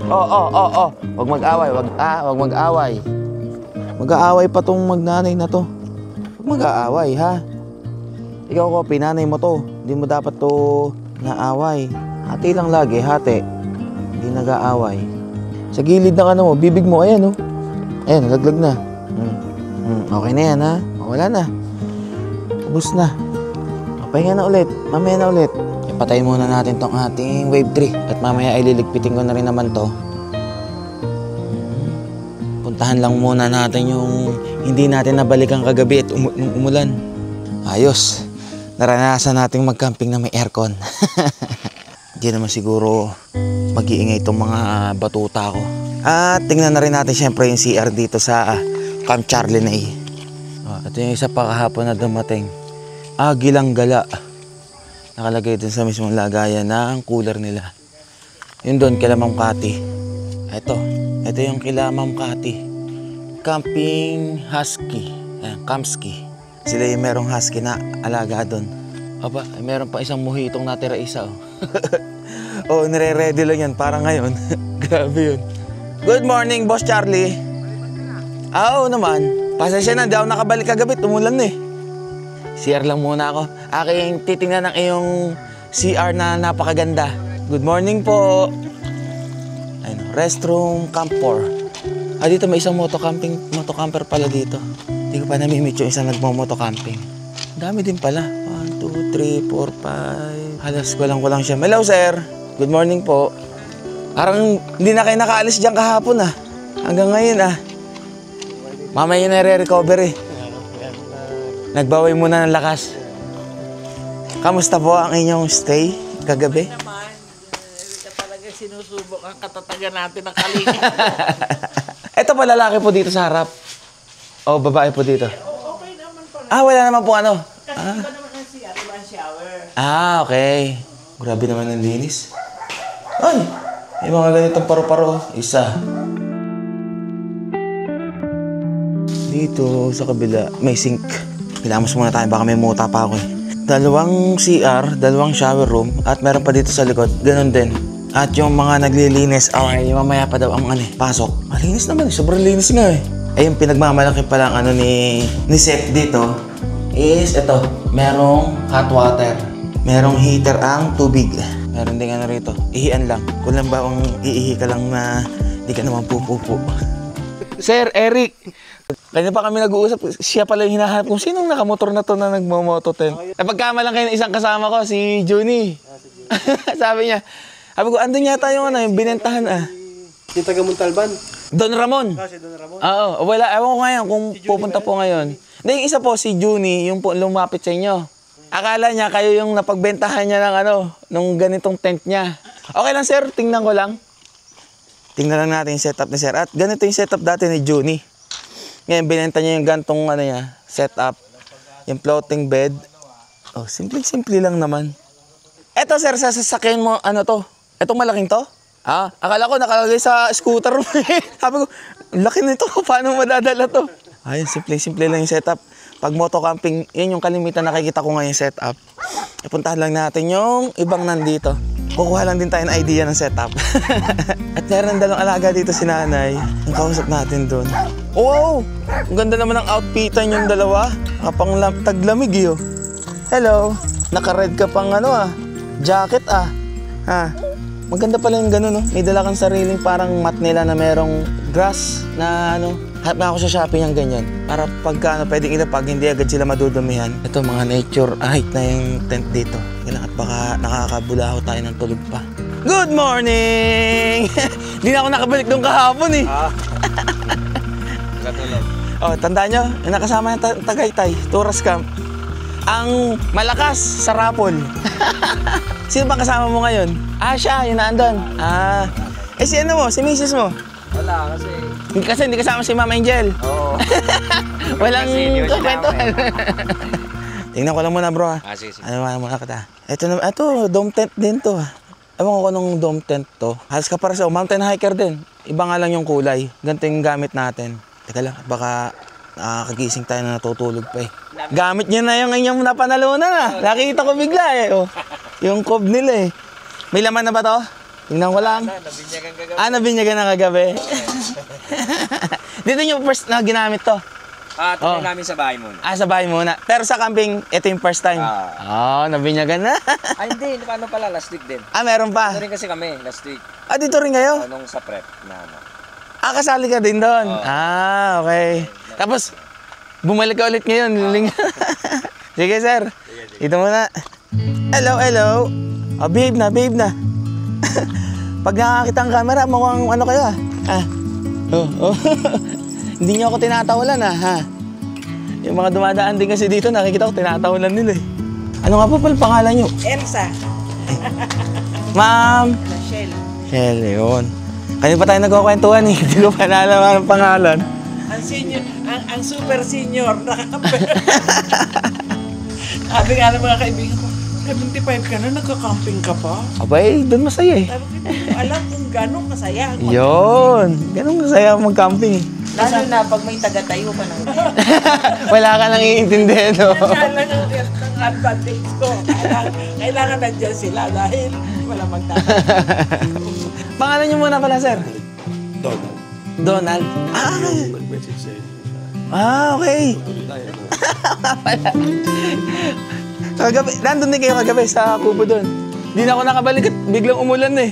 Huwag mag-away. Huwag mag-away. Mag-aaway pa tong magnanay na to. Huwag mag-aaway, ha? Ikaw, Kopi, nanay mo to. Hindi mo dapat to naaway. Hati lang lagi, hati. Hindi nag-aaway. Sa gilid ng mo, bibig mo, ayan, Ayan, nalaglag na. Okay na yan, ha? Wala na. Ubus na. Pahinga na ulit. Mamaya na ulit. Patayin muna natin tong ating Wave 3 at mamaya ay liligpitin ko na rin naman to. Puntahan lang muna natin yung hindi natin nabalikan kagabi at umulan. Ayos. Naranasan nating mag-camping na may aircon. Di naman siguro mag-iingay itong mga batuta ko. At tingnan na rin natin syempre yung CR dito sa Camp Charlie na ito yung isa pa kahapon na dumating. Agilang Gala. Nakalagay din sa mismong lagayan ng cooler nila. Yun doon, kila Ma'am Cathy. Ito yung kila Ma'am Cathy. Camping Husky. Kamski. Sila yung merong husky na alaga doon. Aba, meron pa isang mojitong natira isa. Oo, nire-ready lang yan. Para ngayon. Grabe yun. Good morning, Boss Charlie. Oo naman. Pasensya na, di ako nakabalik kagabi. Tumulan na eh. CR lang muna ako. Aking titingnan ng iyong CR na napakaganda. Good morning po. Ayun, restroom, camper. Dito may isang motocamper pala dito. Hindi ko pa namimit yung isang nagmo-motocamping. Dami din pala. 1, 2, 3, 4, 5. Halos kulang siya. Hello, sir. Good morning po. Parang hindi na kayo nakaalis dyan kahapon Hanggang ngayon Mamaya na re-recover Nagbaway muna ng lakas. Kamusta po ang inyong stay kagabi? Talaga sinusubok ang katatagan natin ng kalinga. Ito pa lalaki po dito sa harap. O babae po dito? Okay naman pala. Wala naman po ano? Kasi iba naman ang CR, iba ang shower. Okay. Grabe naman ang linis. Ay, may mga ganitong paro-paro. Isa. Dito sa kabila, may sink. Pilamos muna tayo, baka may muta pa ako 2 CR, 2 shower room, at meron pa dito sa likod. Ganon din. At yung mga naglilinis, mamaya pa daw ang pasok. Malinis naman, sobrang linis nga yung pinagmamalaki pa lang ni Seth dito is ito, merong hot water, merong heater ang tubig, meron din rito, ihian lang. Kung lang ba ang iihi ka lang na di ka naman pupupo. Sir Eric, kanya pa kami nag-uusap, siya pala yung hinahanap kung sinong nakamotor na to na nagmo-moto tent. Napagkama lang kayo ng isang kasama ko, si Juni. Sabi niya, ko, andun yata yung yung binentahan Yung taga Montalban. Don Ramon. Si Don Ramon. Oo, wala. Ewan ko ngayon kung pupunta po ngayon. Hindi, yung isa po, si Juni, yung po lumapit sa inyo. Akala niya kayo yung napagbentahan niya ng nung ganitong tent niya. Okay lang, sir. Tingnan ko lang. Tingnan lang natin yung setup ni sir. At ganito yung setup dati ni Juni. Ngayon, binenta niya yung gantong setup. Yung floating bed. Oh, simple lang naman. Eto, sir, sa sasakyan mo, to? Etong malaking to? Akala ko nakalagay sa scooter mo. Sabi ko, laki nito, paano madadala to? Ayun, simple lang yung setup. Pag motocamping, yun yung kalimitan nakikita ko ngayon setup. Ipuntahan lang natin yung ibang nandito. Kukuha lang din tayo ng idea ng setup. At meron dalawang alaga dito si nanay. Yung kausap natin doon. Wow! Ang ganda naman ng outfitan yung dalawa. Kapang taglamig yun. Hello! Naka-red ka pang jacket Maganda pala yung gano'n, no? May dala kang sariling parang mat nila na merong grass na hanap na ako sa Shopee yung ganyan. Para pagka pwedeng ilapag, hindi agad sila madudumihan. Ito, mga nature height na yung tent dito. Kailangan at baka nakakabulaho tayo ng tulog pa. Good morning! Hindi na ako nakabalik doon kahapon Katulad. Tandaan nyo, yung nakasama yung Tagaytay, Tourist Camp. Ang malakas sa rapol. Sino ba kasama mo ngayon? Siya, yun naandun. Si si misis mo? Wala, Kasi hindi kasama si Mama Angel. Oo. Walang kwentuhan. Tingnan ko lang muna, bro. Sige. Muna kita. Ito, dome tent din to. Ewan ko nung dome tent to. Halos ka para sa mountain hiker din. Iba nga lang yung kulay. Ganito yung gamit natin. Teka lang, baka nakakagising tayo na natutulog pa Gamit niya na yung inyong napanalunan Nakita ko bigla Yung cob nila May laman na ba to? Tingnan ko lang. Nabinyagan kagabi. Nabinyagan na kagabi. Dito yung first na ginamit to? Tingnan namin sa bahay muna. Sa bahay muna. Pero sa camping, ito yung first time? Nabinyagan na. Hindi. Paano pala? Last week din. Meron pa? Dito rin kasi kami, last week. Dito rin kayo? Nung sa prep na kasali ka din doon? Okay. Tapos, bumalik ka ulit ngayon. Sige, sir. Dito muna. Hello. Babe na. Pag nakakita ang camera, mukhang kayo Hindi niyo ako tinatawalan Yung mga dumadaan din kasi dito, nakikita ko tinatawalan nila Ano nga po pala pangalan niyo? Elsa. Ma'am. Shell. Shell, yun. Kanina pa tayo nagkukwentuhan eh. Hindi ko pa nalaman ang pangalan. Ang senior, ang super senior, nakakamping. Sabi nga ng mga kaibigan ko, 75 ka na, nagka-camping ka pa? Abay, doon masaya eh. Sabi ko, hindi ko alam kung gano'ng kasaya. Yun. Ganun masaya mag-camping eh. Lalo na pag may taga-tayo ka ng Wala ka nang iintindi, no? Yan lang ang advantage ko. Kailangan nandiyan sila dahil wala magtatayo. Pangalan niyo muna pala, sir? Donald. Donald. Mag-message sa'yo. Okay. Kagabi, nandun din kayo kagabi sa kubo doon. Hindi na ako nakabalik at biglang umulan eh.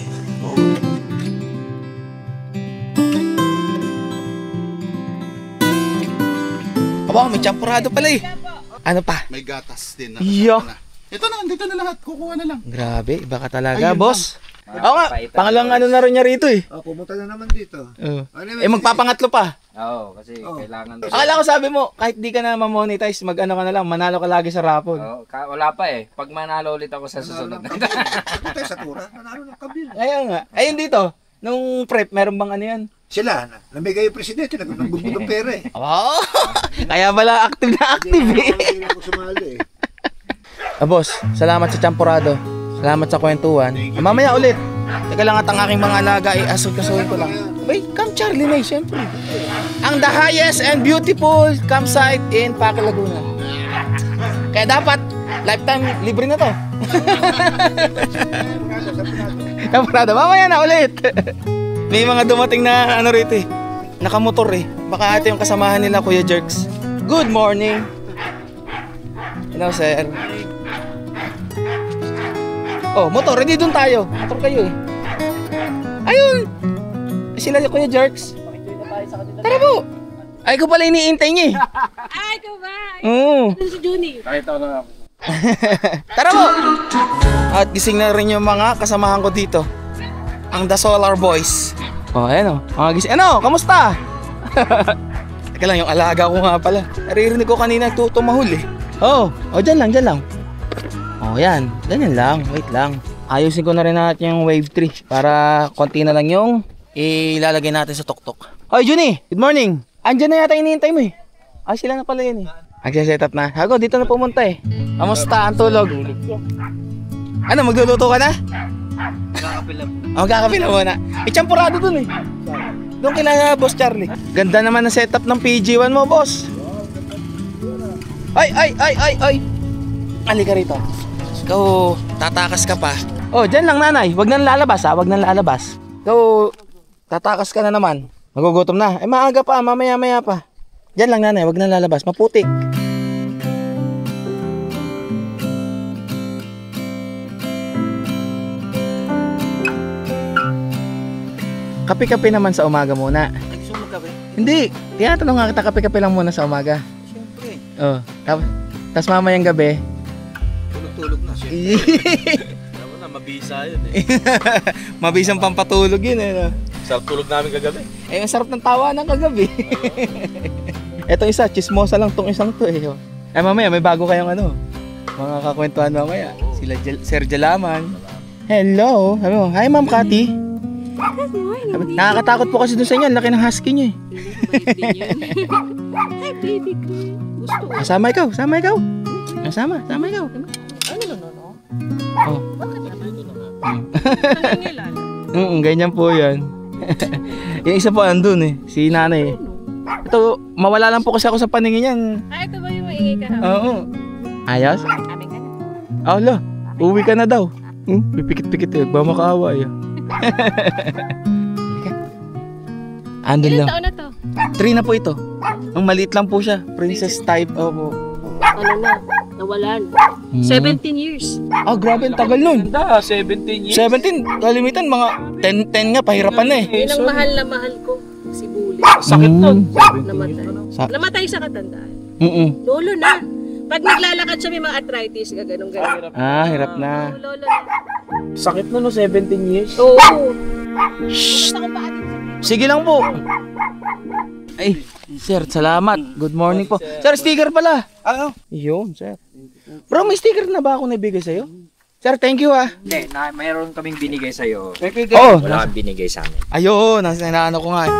Aba, may champurado pala eh. Ano pa? May gatas din. Yo. Ito na, dito na lahat. Kukuha na lang. Grabe, iba ka talaga, boss. Oo nga, pangalawang ano na rin niya rito eh. Pumunta na naman dito. Eh, magpapangatlo pa. Oo, kasi kailangan. Akala ko sabi mo, kahit di ka na ma-monetize, mag-ano ka na lang, manalo ka lagi sa raffle. Oo, wala pa eh. Pag manalo ulit ako sa susunod. Pumunta sa tura. Nanalo ng kabila. Kaya nga. Ayun dito, nung prep, meron bang ano yan? Sila, namigay yung presidente, nagbubog ng pera eh. Oh, kaya pala active na active eh. Hindi ako sumali eh. Boss, salamat sa champurado. Salamat sa kwentuhan. Mamaya ulit. Teka lang at ang aking mga alaga ay asog-kasuhin ko lang. Wait, Camp Charlie na siyempre. Ang the highest and beautiful campsite in Paque, Laguna. Kaya dapat, lifetime libre na to. Champurado, mamaya na ulit. May mga dumating na ano rito eh. Nakamotor eh. Baka ito yung kasamahan nila, Kuya Jerks. Good morning. Hello, sir. Oh, motor. Ready doon tayo. Motor kayo eh. Ayun. Sila yung Kuya Jerks. Tara po. Ay, ko pala iniintay niya eh. Ay, ikaw ba? Si Juni. Nakita ko na ako. Tara po. At gising na rin yung mga kasamahan ko dito. Ang The Solar Boys. Oh, ayan o. Mga gising. Ano? Kamusta? Teka lang, yung alaga ko nga pala. Naririnig ko kanina tumahul eh. Oh, dyan lang. Oh, yan. Ganyan lang. Wait lang. Ayusin ko na rin natin yung Wave 3 para konti na lang yung ilalagay natin sa tuktok. Hoy, Juni! Good morning! Andyan na yata inihintay mo eh. Ah, sila na pala yun eh. Nagsiset up na. Hago, dito na pumunta eh. Kamusta ang tulog? Ano, magluluto ka na? Magkakapila muna. Champurado dun eh. Doon kila Boss Charlie. Ganda naman ang setup ng PG1 mo, boss. Ay! Halika rito. Ikaw, tatakas ka pa. Oh, dyan lang nanay. Wag nang lalabas ha. Wag nang lalabas. Ikaw, tatakas ka na naman. Magugutom na. Eh, maaga pa. Mamaya pa. Dyan lang nanay. Wag nang lalabas. Maputik. Kape-kape naman sa umaga muna. Gusto mo magkape? Hindi. Tinatanong nga kita, kape-kape lang muna sa umaga. Siyempre. Oh, tapos mamayang gabi. Tulog-tulog na siya. Alam mo na, mabisa yun eh. Mabisang pampatulog yun eh. No? Sarap tulog namin kagabi. Eh, ang sarap ng tawa ng kagabi. Etong isa, chismosa lang tong isang to eh. Eh, mamaya may bago kayong ano. Mga kakwentuhan mamaya. Sila Sir Jalaman. Hello. Sabi mo, hi Ma'am Cathy. Nakakatakot po kasi doon sa inyo. Laki ng husky nyo eh. Hi, baby ko. Gusto ko. Sama ikaw. Sama ikaw. Oh. Ganyan po yan. Yung isa po andun eh. Si nanay. Ito, mawala lang po kasi ako sa paningin yan. Ay, ito ba yung maingay ka naman? Oo. Ayos? Aming ka na. Oh, lo. Uwi ka na daw. Pipikit-pikit eh. Bamakaawa eh. Andun Ilan lang. taon na to? 3 na po ito. Ang maliit lang po siya. Princess type. Opo. Ano na? Nawalan. 17 years. Ah, grabe. Ang tagal nun. Ganda, 17 years. 17. Kalimitan mga 10 nga. Pahirapan na eh. Yun ang mahal na mahal ko. Si Bully. Sakit nun. Namatay. Namatay sa katandaan. Lolo na. Pag naglalakad siya may mga arthritis, gaganong. Ah, hirap na. Lolo na. Sakit nun no, 17 years. Oo. Shhh. Sige lang po. Ay, sir, salamat. Good morning po. Sir, sticker pala. Ano? Yun, sir. Bro, may sticker na ba ako nabigay sa'yo? Sir, thank you ah. Hindi, mayroon kaming binigay sa'yo. Oh. Wala kang binigay sa amin. Ayun, naano ko nga eh.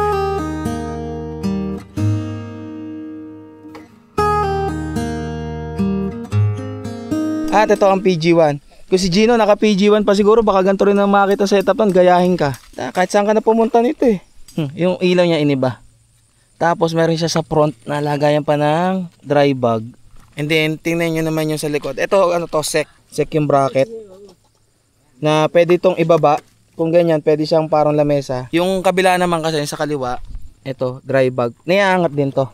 At ito ang PG1. Kung si Gino naka PG1 pa siguro, baka ganito rin ang makita setup nun, gayahin ka. Kahit saan ka na pumunta nito eh. Yung ilaw niya iniba. Tapos meron siya sa front na lagayan pa ng dry bag. And then, tingnan nyo naman yung sa likod. Ito, ano to, sec yung bracket. Na pwede itong ibaba. Kung ganyan, pwede siyang parang lamesa. Yung kabila naman kasi, sa kaliwa, ito, dry bag. Naiangat din to.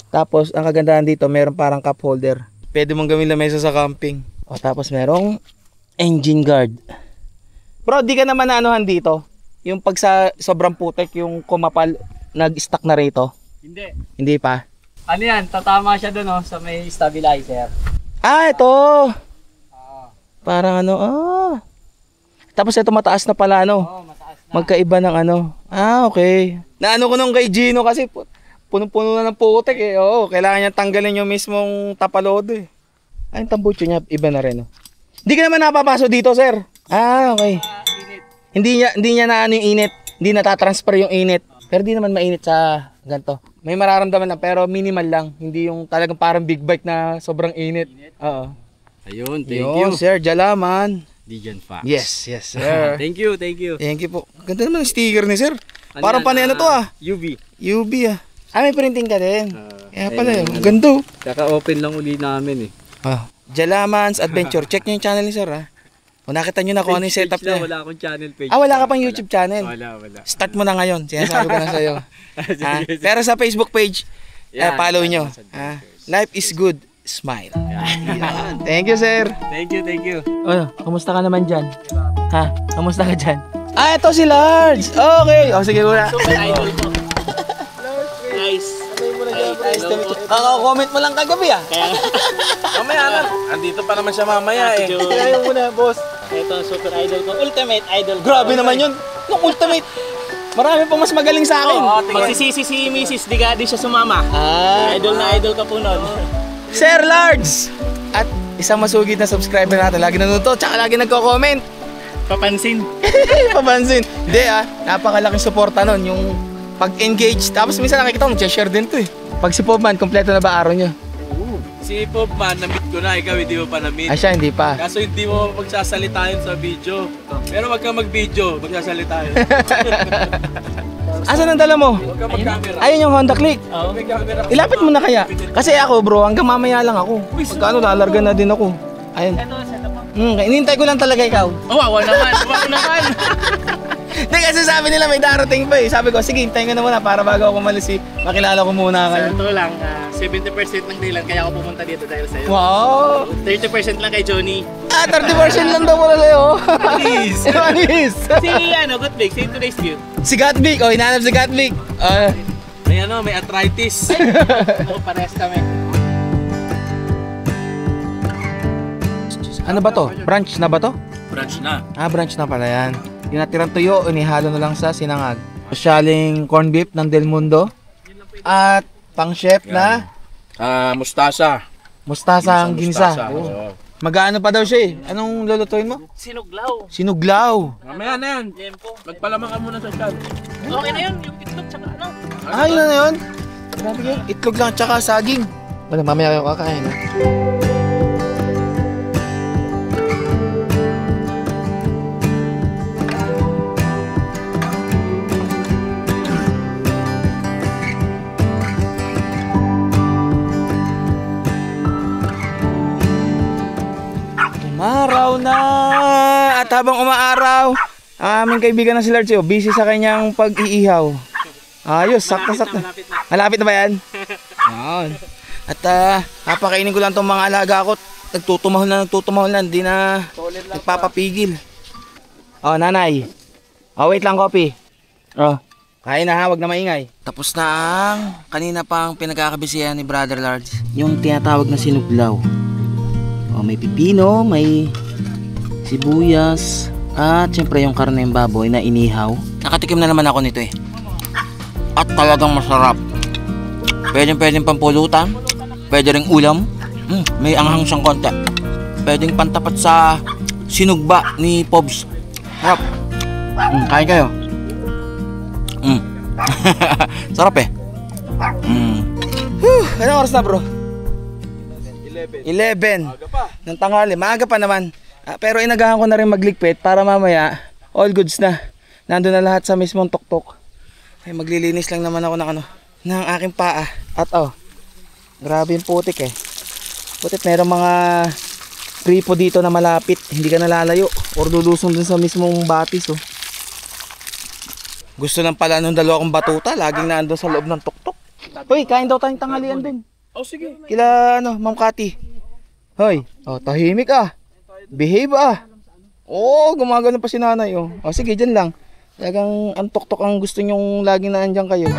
Tapos, ang kagandahan dito, meron parang cup holder. Pwede mong gawin lamesa sa camping. O, tapos merong engine guard. Bro, di ka naman naanuhan dito? Yung pag sa sobrang putek, yung kumapal, nag-stuck na rito? Hindi. Hindi pa? Ano yan? Tatama siya dun sa may stabilizer. Ah, ito! Parang ano, Tapos ito mataas na pala, ano? Oo, mataas na. Magkaiba ng ano. Ah, okay. Naano ko nung kay Gino kasi punong-puno na ng putek eh. Oo, kailangan niya tanggalin yung mismong tapalodo eh. Ay, yung tambucho niya, iba na rin. Oh. Hindi ka naman napapasok dito, sir. Ah, okay. Hindi niya na ano yung init. Hindi natatransfer yung init. Pero di naman mainit sa ganito. May mararamdaman na pero minimal lang. Hindi yung talagang parang big bike na sobrang init. Oo. Ayun, thank you. Sir, Jalaman. Dijan Fox. Yes, sir. Thank you. Thank you po. Ganda naman ang sticker ni sir. Ano Parang yan, panay ano to ah. UV ah. Ah, may printing ka din. Kaya pala yun. Ganda. Kaka-open lang uli namin eh. Jalaman's Adventure. Check nyo yung channel ni sir ah. O nakita nyo na kung ano yung setup niya. Wala akong channel page. Ah, wala ka pang YouTube channel? Wala. Start mo na ngayon. Sinasabi ko na sa'yo. Pero sa Facebook page, follow nyo. Life is good. Smile. Thank you, sir. Thank you. Oh, kamusta ka naman dyan? Ha? Kamusta ka dyan? Ah, ito si Large. Okay. O, sige muna. Super idol ko. Nice. Kaka-comment mo lang kagabi ah. Mamaya na. Andito pa naman siya mamaya eh. Kaya muna, boss. Ito, super idol ko. Ultimate idol ko. Grabe naman yun. Yung ultimate. Marami pa mas magaling sa akin. Magsisisi si Mrs. Di ka di siya sumama. Idol na idol ka po nun. Sir Large! At isang masugid na subscriber natin. Lagi nanonood, tsaka lagi nagko-comment. Papansin. Papansin. Hindi ah, napakalaking suporta nun. Yung pag-engage. Tapos minsan nakikita ko, share din to eh. Pag si Pobman, kompleto na ba araw niya? Si Pobman, na-meet ko na. Ikaw hindi mo pa na-meet. Ah, siya hindi pa. Kaso hindi mo magsasalita yun sa video. Pero wag kang mag-video, magsasalita yun. Asan ang dala mo? Huwag kang mag-camera. Ayun yung Honda Click. May camera. Ilapit mo na kaya. Kasi ako bro, hanggang mamaya lang ako. Pagkano, lalarga na din ako. Ayun. Inintay ko lang talaga ikaw. Wow naman. Hindi kasi sabi nila may darating pa eh. Sabi ko, sige, hintayin ko na muna para bago ako umalis makilala ko muna kayo. Ito lang, 70% lang Dylan kaya ako pumunta dito dahil sa'yo. Wow! 30% lang kay Johnny. 30% lang daw pala sa'yo. Anis! Si Goodbig, si Today's View. Si Gatbig, hinahanap si Gatbig. May arthritis. Parehas kami. Ano ba to? Branch na ba to? Branch na. Branch na pala yan. Yung natirang tuyo, inihalo na lang sa sinangag. Syaling corn beef ng Del Mundo. At pang chef na Mustasa. Mustasa ang ginisa. Mag-ano pa daw siya eh. Anong lulutuin mo? Sinuglaw. Mamaya na yan. Magpalamang ka muna sa shot. Okay na yun, yung itlog tsaka ano. Yun na yun. Grabe yun. Itlog lang tsaka saging. Wala, mamaya kayo kakain ha. Umaraw na! At habang umaaraw, ang aming kaibigan na si Large, busy sa kanyang pag-iihaw. Ayos, sakta-sakta. Malapit na ba yan? Yan. At papakainin ko lang itong mga alaga ko. Nagtutumahol na, hindi na nagpapapigil. Nanay. Wait lang, coffee. Kain na ha, wag na maingay. Tapos na ang kanina pang pinagkakabisihan ni Brother Large. Yung tinatawag na sinuglaw. May pipino, may sibuyas, at syempre yung karne ng baboy na inihaw. Nakatikim na naman ako nito eh. At talagang masarap. Pwedeng pampulutan, pwede ring ulam. May anghang siyang konti. Pwedeng pantapat sa sinugba ni Pobs. Sarap. Kain kayo. Sarap eh. Anong oras na bro? 11 ng tanghali. Maaga pa naman. Pero inagahan ko na rin magligpit para mamaya all goods na. Nandun na lahat sa mismong tuktok. Ay, maglilinis lang naman ako ng aking paa. At grabe yung putik eh. Putik, merong mga gripo dito na malapit. Hindi ka nalalayo or lulusong dun sa mismong batis oh. Gusto lang pala nung dalawa kong batuta, laging nandun sa loob ng tuktok. Hoy, kain daw tayong tanghalian dun. Oh, sige. Kila Ma'am Cathy. Hoy, tahimik Behave gumagano pa si nanay oh. Sige, dyan lang. Talagang ang tuktok ang gusto nyong laging naandyan kayo.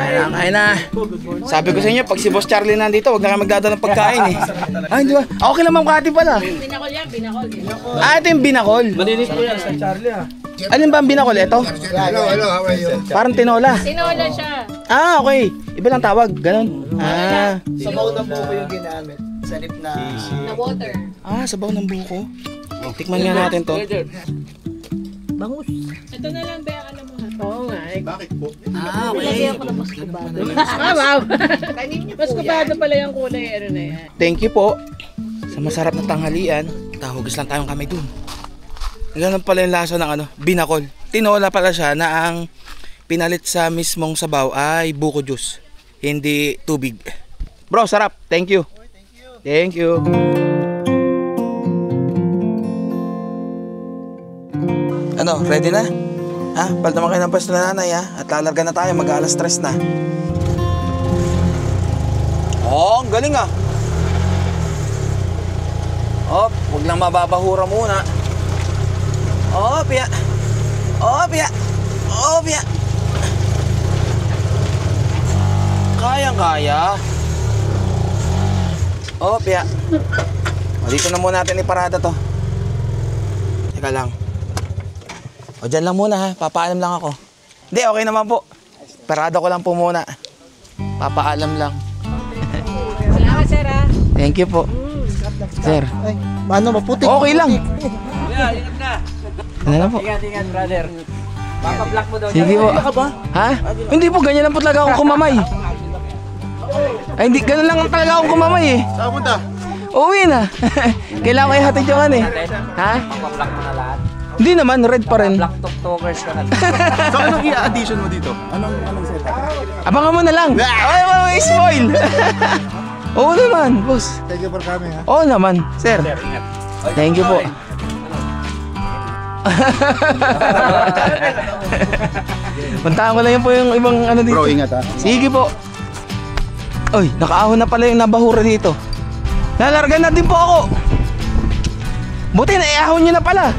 Kain na. Sabi ko sa inyo, pag si Boss Charlie nandito, wag na kayo magdadala ng pagkain eh. Hindi ba? Okay lang Ma'am Cathy pala. Binakol yan, binakol. Ito yung binakol. Malinis po yan sa Charlie Alin ba ang binakol? Ito? Hello, how are you? Parang tinola. Tinola siya. Okay. Iba lang tawag. Ganon. Sabaw ng buko yung ginamit. Sanip na water. Sabaw ng buko. Tikman nga natin to. Bangus. Ito na lang, Bea, alam mo ha. Oo nga. Bakit po? Okay. Ako na mas kabado. Wow. Mas kabado pala yung kulay. Ano na yan. Thank you po sa masarap na tanghalian. Tahugas lang tayong kamay dun. Ganun pala yung lasa ng binakol. Tinola pala siya na ang pinalit sa mismong sabaw ay buko juice. Hindi tubig. Bro, sarap. Thank you. Thank you. Ready na? Palit naman kayo ng pwesto na nanay at lalarga na tayo, mag-alas 3 na. Ang galing huwag lang mababahura muna. Opya. Kayang-kaya. Opya. Dito na muna natin iparada to. Teka lang. Dyan lang muna papaalam lang ako. Hindi, okay naman po. Parada ko lang po muna. Papaalam lang. Salamat, sir Thank you po. Sir. Paano maputik? Okay lang. Kuya, ingat na. Ano lang po? Ingat, brother. Papa-block mo daw. Sige po. Hindi po, ganyan lang po talaga akong kumamay. Hindi, ganun lang talaga akong kumamay eh. Saan punta? Uwi na. Kailangan kayo hatid yung Papa-block mo na lahat. Hindi naman, red pa rin. Black TikTokers ka na. So anong i-addition mo dito? Anong setup? Abangan mo na lang. Ay, spoil. Oo naman, boss. Thank you for coming Oo naman, sir. Thank you po. Puntahan ko lang yun po yung ibang dito. Bro, ingat Sige po. Oy, nakaahon na pala yung nabahura dito. Nalarga na din po ako. Buti na iahon nyo na pala.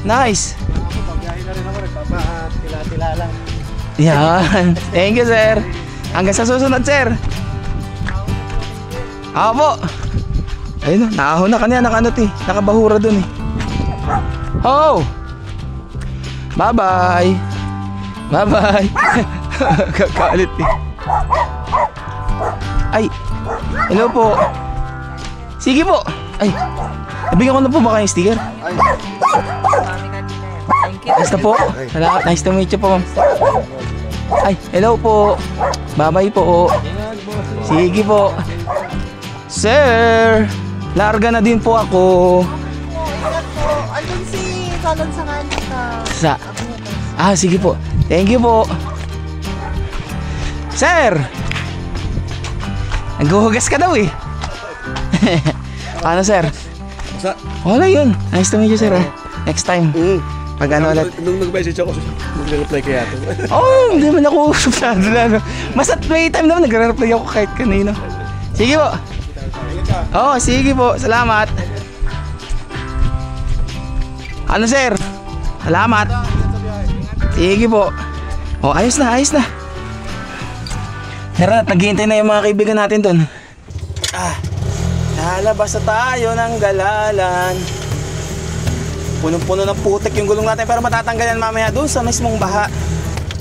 Nice. Pagbiyahe na rin ako, nagpapatila-tila lang. Yan. Thank you, sir. Hanggang sa susunod, sir. Ako po. Ayun, naahon na kanina. Nakabahura dun eh. Oh! Bye-bye. Bye-bye. Kakalit eh. Ay. Hello po. Sige po. Ay. Nabigyan ko na po ba kayong sticker? Nice na po. Nice to meet you po, ma'am. Ay, hello po. Bye-bye po. Sige po. Sir, larga na din po ako. Andun si Salon sa kanin sige po. Thank you po. Sir! Naghuhugas ka daw eh. Ano, sir? Wala yun. Nice to meet you, sir. Next time. Pag ulit. Nung nag-message ako, nag-reply kaya ito. Hindi man ako usap. Basta may time naman, nag-reply ako kahit kanino. Sige po. Sige po. Salamat. Ano, sir? Salamat. Sige po. Ayos na. Tara, naghihintay na yung mga kaibigan natin doon. Lalabas na tayo ng galalan. Punong-puno ng putik yung gulong natin, pero matatanggalan mamaya doon sa mismong baha.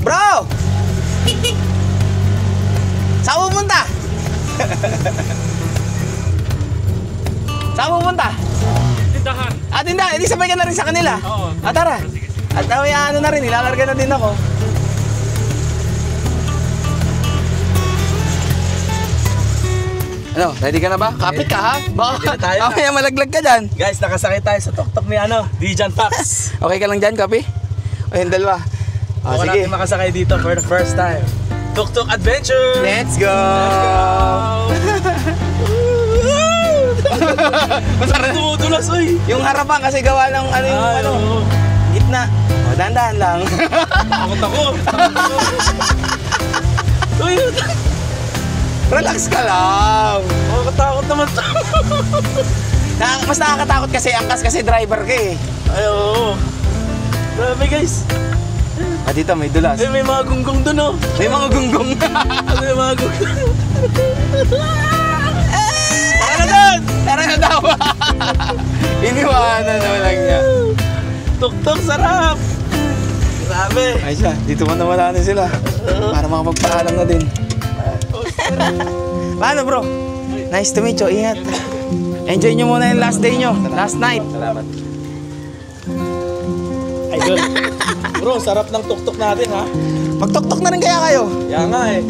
Bro! Saan pupunta? Saan pupunta? Tindahan. Tindahan. Hindi sabay ka na rin sa kanila. Oo. Tara. At ano na rin, ilalarga na din ako. Ano, ready ka na ba? Kapit ka ha? Baka mamaya malaglag ka dyan. Guys, nakasakay tayo sa tok-tok ni Dijan Fox. Okay ka lang dyan, Kapi? O yung dalawa. Ako Sige. natin makasakay dito for the first time. Tuk-tuk adventure! Let's go! Masarap tumutulas, uy! Yung harapan kasi gawa ng gitna. O, dahan-dahan lang. Takot ako! Uy! Relax ka lang. Nakakatakot naman to. Mas nakakatakot kasi angkas kasi driver ka eh. Ay, oo. Grabe guys. Dito may dulas. May mga gunggong dun oh. May mga gunggong. May mga gunggong. Tara na doon! Tara na daw! Iniwanan na lang niya. Tuk-tuk, sarap! Grabe. Ay siya, dito mo naman natin sila. Para makapagpaalam na din. Paano bro? Nice to meet you. Ingat. Enjoy nyo muna yung last day nyo. Last night. Salamat. Idol. Bro, sarap ng tuk-tuk natin ha. Mag-tuk-tuk na rin kaya kayo. Kaya nga eh.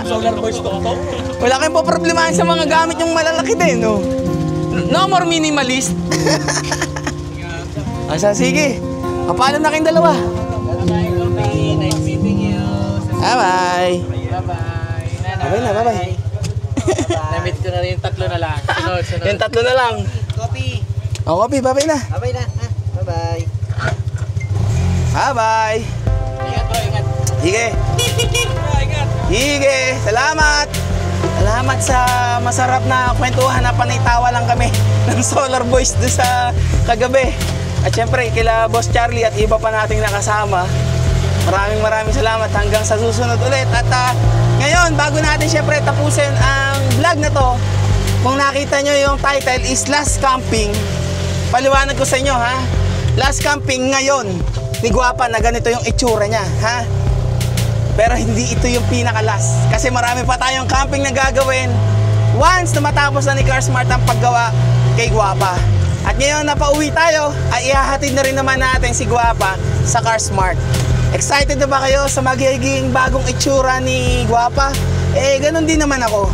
Solar Boys tuk-tuk. Wala kayong poproblemahin sa mga gamit yung malalaki din, no? No more minimalist. Asa, sige. Kapaalam na kayong dalawa. Bye-bye, nice meeting you. Bye-bye. Bye-bye na, bye-bye. Na-meet ko na rin yung tatlo na lang. Sunod. Yung tatlo na lang. Copy. O, Copy, bye-bye na. Bye-bye na. Bye-bye. Bye-bye. Ingat bro, ingat. Sige. Ingat. Sige, salamat. Salamat sa masarap na kwentuhan na panaytawa lang kami ng Solar Boys doon sa kagabi. At syempre, kila Boss Charlie at iba pa nating nakasama. Maraming salamat hanggang sa susunod ulit. At ngayon, bago natin syempre tapusin ang vlog na to, kung nakita nyo yung title is Last Camping, paliwanag ko sa inyo ha. Last Camping ngayon ni Guapa na ganito yung itsura niya ha. Pero hindi ito yung pinaka-last. Kasi marami pa tayong camping na gagawin once na matapos na ni CarSmart ang paggawa kay Guapa. At ngayon na pauwi tayo, ay ihahatid na rin naman natin si Guapa sa CarSmart. Excited na ba kayo sa magiging bagong itsura ni Guapa? Eh, ganun din naman ako.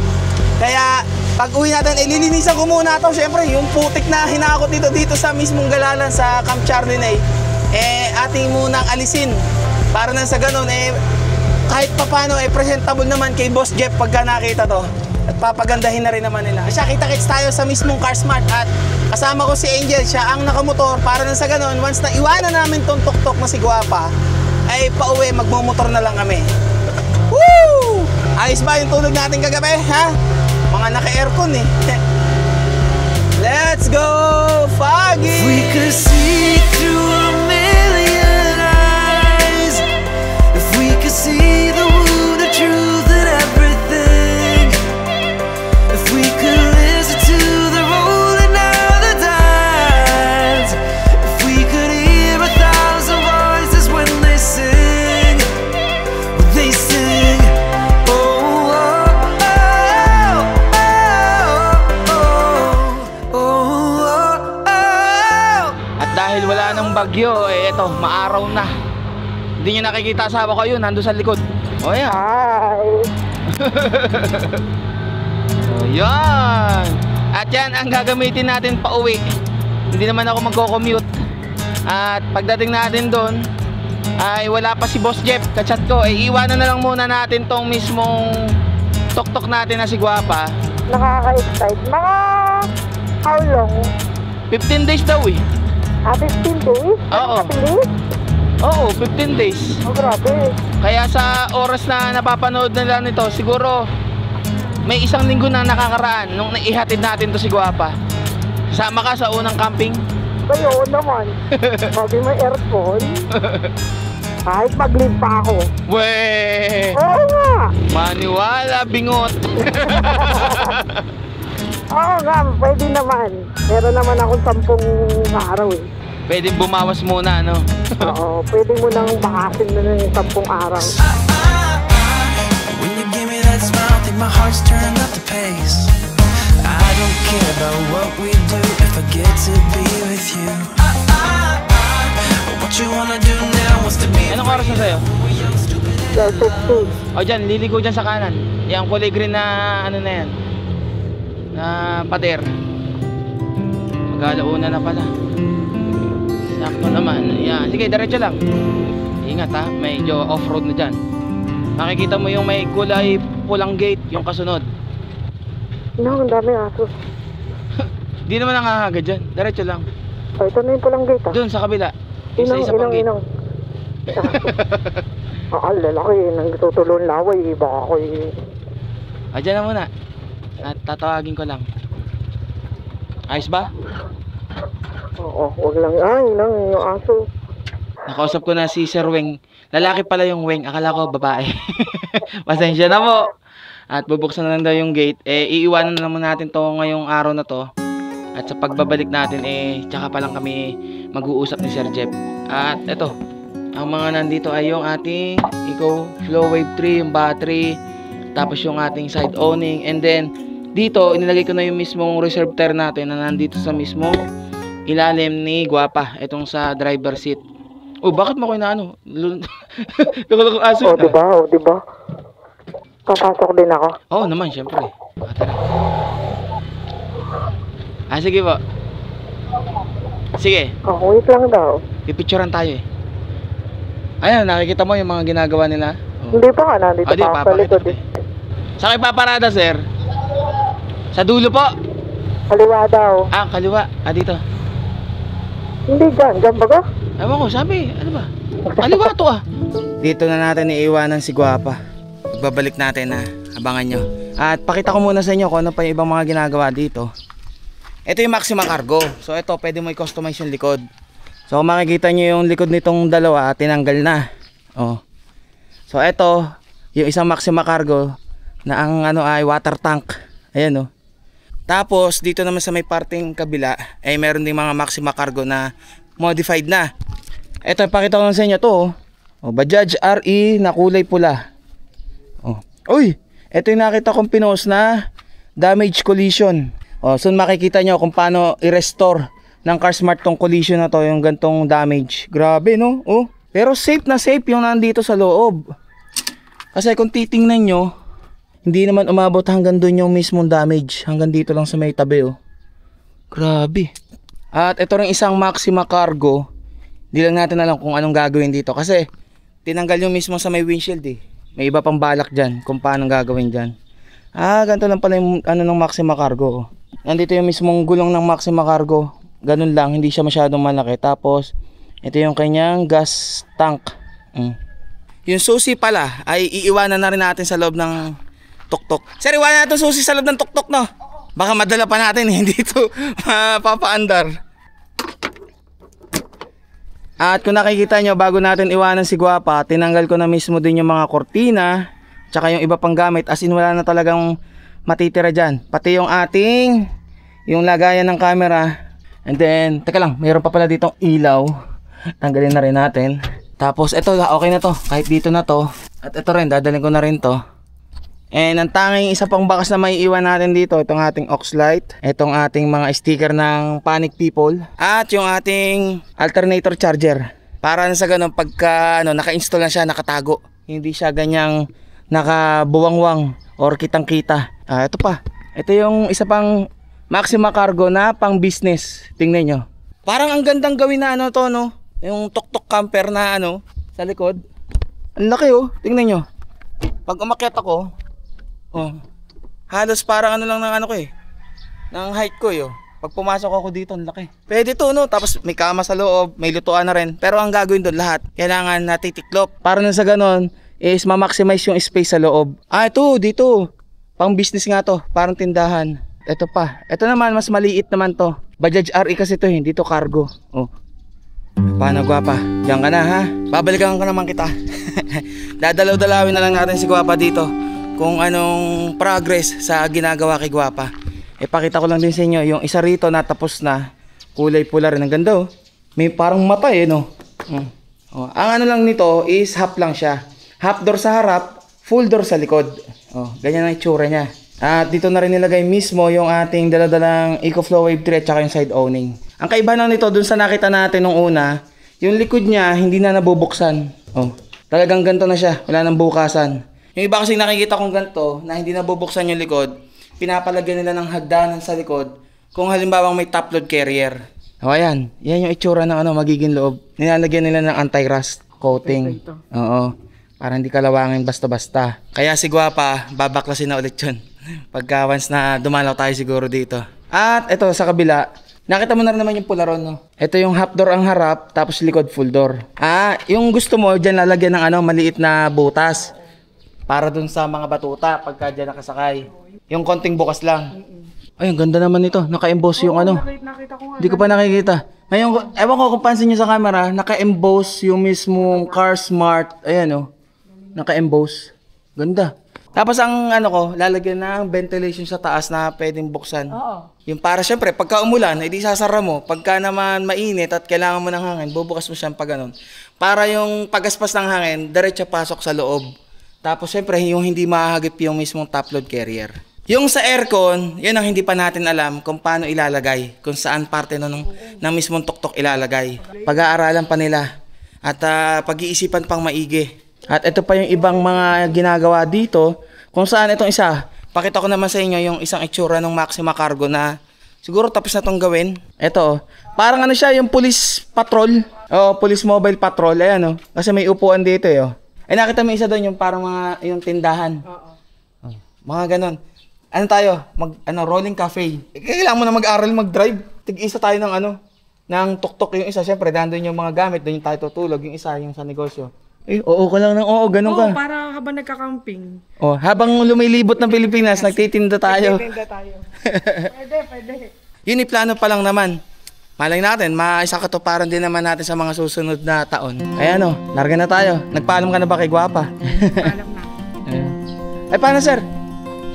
Kaya, pag uwi natin, lilinisan ko muna ito. Siyempre, yung putik na hinakot dito sa mismong galalan sa Camp Chardonnay, ating munang alisin. Para na sa ganun, kahit papano, presentable naman kay Boss Jeff pagka nakita to. At papagandahin na rin naman nila. Siya, kita-kits tayo sa mismong CarSmart at kasama ko si Angel, siya ang nakamotor. Para na sa ganun, once na iwanan namin tong tuktok na si Guapa, ay pauwi, magmumotor na lang kami. Woo! Ayos ba yung tulog natin kagabi, ha? Mga naka-aircon eh. Let's go, Foggy! We could see through a million eyes. If we could see the wounded truth in everything. If we could listen to the rolling of the tides. If we could hear 1,000 voices when they sing. When they sing. Oh, oh, oh, oh, oh, oh, oh. At dahil wala nang bagyo, eto, maaraw na. Hindi nyo nakikita asawa ko yun, nandun sa likod. O yan. O yan. At yan ang gagamitin natin pa uwi. Hindi naman ako magko-commute. At pagdating natin doon, ay wala pa si Boss Jeff. Kachat ko, iiwanan na lang muna natin tong mismong tok-tok natin na si Guapa. Nakaka-excite. Mga how long? 15 days daw eh. 15 days? Oo. Oo, 15 days. Oh, grabe. Kaya sa oras na napapanood nila nito, siguro may isang linggo na nakakaraan nung naihatid natin to si Guapa. Sama ka sa unang camping? Kayo naman. Sabi may aircon. Kahit mag-leave pa ako. Weh! Oo nga. Maniwala, bingot. Oo nga, pwede naman. Meron naman akong 10 araw eh. Pwede bumawas muna, no? Oo, pwede mo nang bakasin na ng 10 araw. When you give me that smile, I think my heart's turned up the pace. I don't care about what we do if I get to be with you. What you wanna do now wants to be. Anong oras na sa'yo? O dyan, liligo dyan sa kanan. Yung kulay green na ano na yan, na pader. Mag-alauna na pala. Sakto naman. Yan. Sige, diretso lang. Ingat ha, medyo off-road na dyan. Makikita mo yung may kulay pulang gate, yung kasunod. No, ang dami aso. Di naman nangahaga dyan. Diretso lang. Ay, ito na yung pulang gate Doon sa kabila. Isa-isa pang gate. Ang lalaki, nagtutulong laway. Baka ako Diyan na muna. At tatawagin ko lang. Ayos ba? Oo, wag lang. Ay, lang yung aso. Nakausap ko na si Sir Weng. Lalaki pala yung Weng. Akala ko babae. Pasensya na po. At bubuksan na lang daw yung gate. Iiwanan na naman natin to ngayong araw na to. At sa pagbabalik natin, tsaka pa lang kami mag-uusap ni Sir Jeff. At eto, ang mga nandito ay yung ating Eco Flow Wave 3, yung battery. Tapos yung ating side owning. And then, dito, inilagay ko na yung mismong reserve tire natin na nandito sa mismong ilalim ni Guapa. Itong sa driver seat. Oh, bakit mo ko na ano? Lukulukong aso. Oh, diba? Oh, diba? Papasok din ako. Oo naman, syempre. Sige po. Sige. Oh, wait lang daw. Pipicturean tayo Ayan, nakikita mo yung mga ginagawa nila? Hindi pa ka, nandito pa sa likod Saan kayo paparada, sir? Sa dulo po. Kaliwa daw. Kaliwa. Dito. Hindi dyan, dyan ba ka? Ewan ko, sabi, ano ba? Kaliwa to Dito na natin iiwanan si Guapa. Babalik natin abangan nyo. At pakita ko muna sa inyo kung ano pa yung ibang mga ginagawa dito. Ito yung Maxima Cargo. So ito, pwede mo i-customize yung likod. So kung makikita nyo yung likod nitong dalawa, tinanggal na. So ito, yung isang Maxima Cargo na ang ay water tank. Ayan Tapos dito naman sa may parting kabila, meron ding mga Maxima Cargo na modified na. Ito, pakita ko lang sa inyo to. Bajaj RE na kulay pula. Uy, ito yung nakita kong pinost na damage collision. So makikita nyo kung paano i-restore ng CarSmart tong collision na to, yung gantong damage. Grabe no? Pero safe na safe yung nandito sa loob. Kasi kung titingnan nyo, hindi naman umabot hanggang doon yung mismong damage. Hanggang dito lang sa may tabi Grabe. At ito rin isang Maxima Cargo. Hindi lang natin alam kung anong gagawin dito. Kasi tinanggal yung mismo sa may windshield May iba pang balak dyan kung paano gagawin dyan. Ganito lang pala yung ng Maxima Cargo Nandito yung mismong gulong ng Maxima Cargo. Ganun lang, hindi siya masyadong malaki. Tapos ito yung kanyang gas tank. Yung susi pala ay iiwanan na rin natin sa loob ng tuktok. Sir, iwanan natin susi sa loob ng tuktok no? Baka madala pa natin hindi ito mapapaandar. At kung nakikita nyo, bago natin iwanan si Guapa, tinanggal ko na mismo din yung mga kortina, tsaka yung iba pang gamit, as in wala na talagang matitira dyan. Pati yung yung lagayan ng camera. And then, teka lang, mayroon pa pala ditong ilaw. Tanggalin na rin natin. Tapos ito, okay na to, kahit dito na to. At ito rin, dadalhin ko na rin to. And ang tanging isa pang bakas na may iwan natin dito, itong ating aux light, itong ating mga sticker ng Panic People, at yung ating alternator charger. Para sa ganun, pagka naka-install na siya, nakatago. Hindi siya ganyang nakabuwangwang or kitang-kita. Ito pa. Ito yung isa pang Maxima Cargo na pang business. Tingnan nyo. Parang ang gandang gawin na to, no? Yung tuk-tuk camper na sa likod. Ang laki tingnan nyo. Pag umakyat ako, halos parang lang ng ng height ko Pag pumasok ako dito, ang laki. Pwede to tapos may kama sa loob, may lutuan na rin. Pero ang gagawin doon lahat, kailangan natitiklop. Para sa ganon, is ma-maximize yung space sa loob. Ito, dito. Pang business nga to, parang tindahan. Ito pa. Ito naman, mas maliit naman to. Bajaj RE kasi to, hindi to cargo. Paano Guapa? Diyan ka na ha? Babalikan ka naman kita. Dadalaw-dalawin na lang natin si Guapa dito kung anong progress sa ginagawa kay Guapa. Ipakita ko lang din sa inyo yung isa rito na tapos na, kulay pula rin, ang ganda may parang mata no. Ang lang nito is half lang siya, half door sa harap, full door sa likod. Ganyan ang itsura niya. At dito na rin nilagay mismo yung ating daladalang EcoFlow Wave 3 at saka yung side owning. Ang kaibahan nito dun sa nakita natin nung una, yung likod niya hindi na nabubuksan. Oh, talagang ganito na siya, wala nang bukasan. Yung iba kasi nakikita kong ganito na hindi nabubuksan yung likod, pinapalagyan nila ng hagdanan sa likod kung halimbawang may top load carrier. O ayan, yan yung itsura ng magiging loob. Nilalagyan nila ng anti-rust coating. Oo, para hindi kalawangin basta-basta. Kaya si Guapa, babaklasin na ulit yun. Pagka once na dumalaw tayo siguro dito. At ito sa kabila, nakita mo na rin naman yung pularon, no? Ito yung half door ang harap, tapos likod full door. Yung gusto mo, dyan lalagyan ng maliit na butas. Para dun sa mga batuta, pagka dyan nakasakay. Yung konting bukas lang. Ay, ang ganda naman nito. Naka-emboss yung Nakita ko nga. Hindi ko pa nakikita. Ngayon, ewan ko kung pansin nyo sa camera, naka-emboss yung mismong Car Smart. Ayan, naka-emboss. Ganda. Tapos ang lalagyan ng ventilation sa taas na pwedeng buksan. Oo. Yung para syempre, pagka umulan, edi sasara mo. Pagka naman mainit at kailangan mo ng hangin, bubukas mo siyang pag ganun. Para yung pagaspas ng hangin, diretso pasok sa loob. Tapos syempre, yung hindi mahagip yung mismong top load carrier. Yung sa aircon, yun ang hindi pa natin alam kung paano ilalagay. Kung saan parte ng mismong tuktok ilalagay. Pag-aaralan pa nila. At pag-iisipan pang maigi. At ito pa yung ibang mga ginagawa dito. Kung saan itong isa, pakita ko naman sa inyo yung isang itsura ng Maxima Cargo na siguro tapos na itong gawin. Ito, parang siya yung police patrol. Police mobile patrol. Ayan, kasi may upuan dito. Ay, nakita mo isa doon yung parang yung tindahan. Mga ganon. Ano tayo? Rolling cafe. Kailangan mo na mag-aral mag-drive. Tig-isa tayo ng tuktok yung isa. Siyempre, nandun yung mga gamit, doon yung tayo tutulog. Yung isa, yung sa negosyo. Oo ka lang ganun ka. Para habang nagka-camping. Habang lumilibot ng Pilipinas, nagtitinda tayo. Pwede. Yun plano pa lang naman. Malay natin, maisakatuparan din naman natin sa mga susunod na taon. Ay larga na tayo. Nagpaalam ka na ba kay Guapa? Paalam na. Ay, paano sir?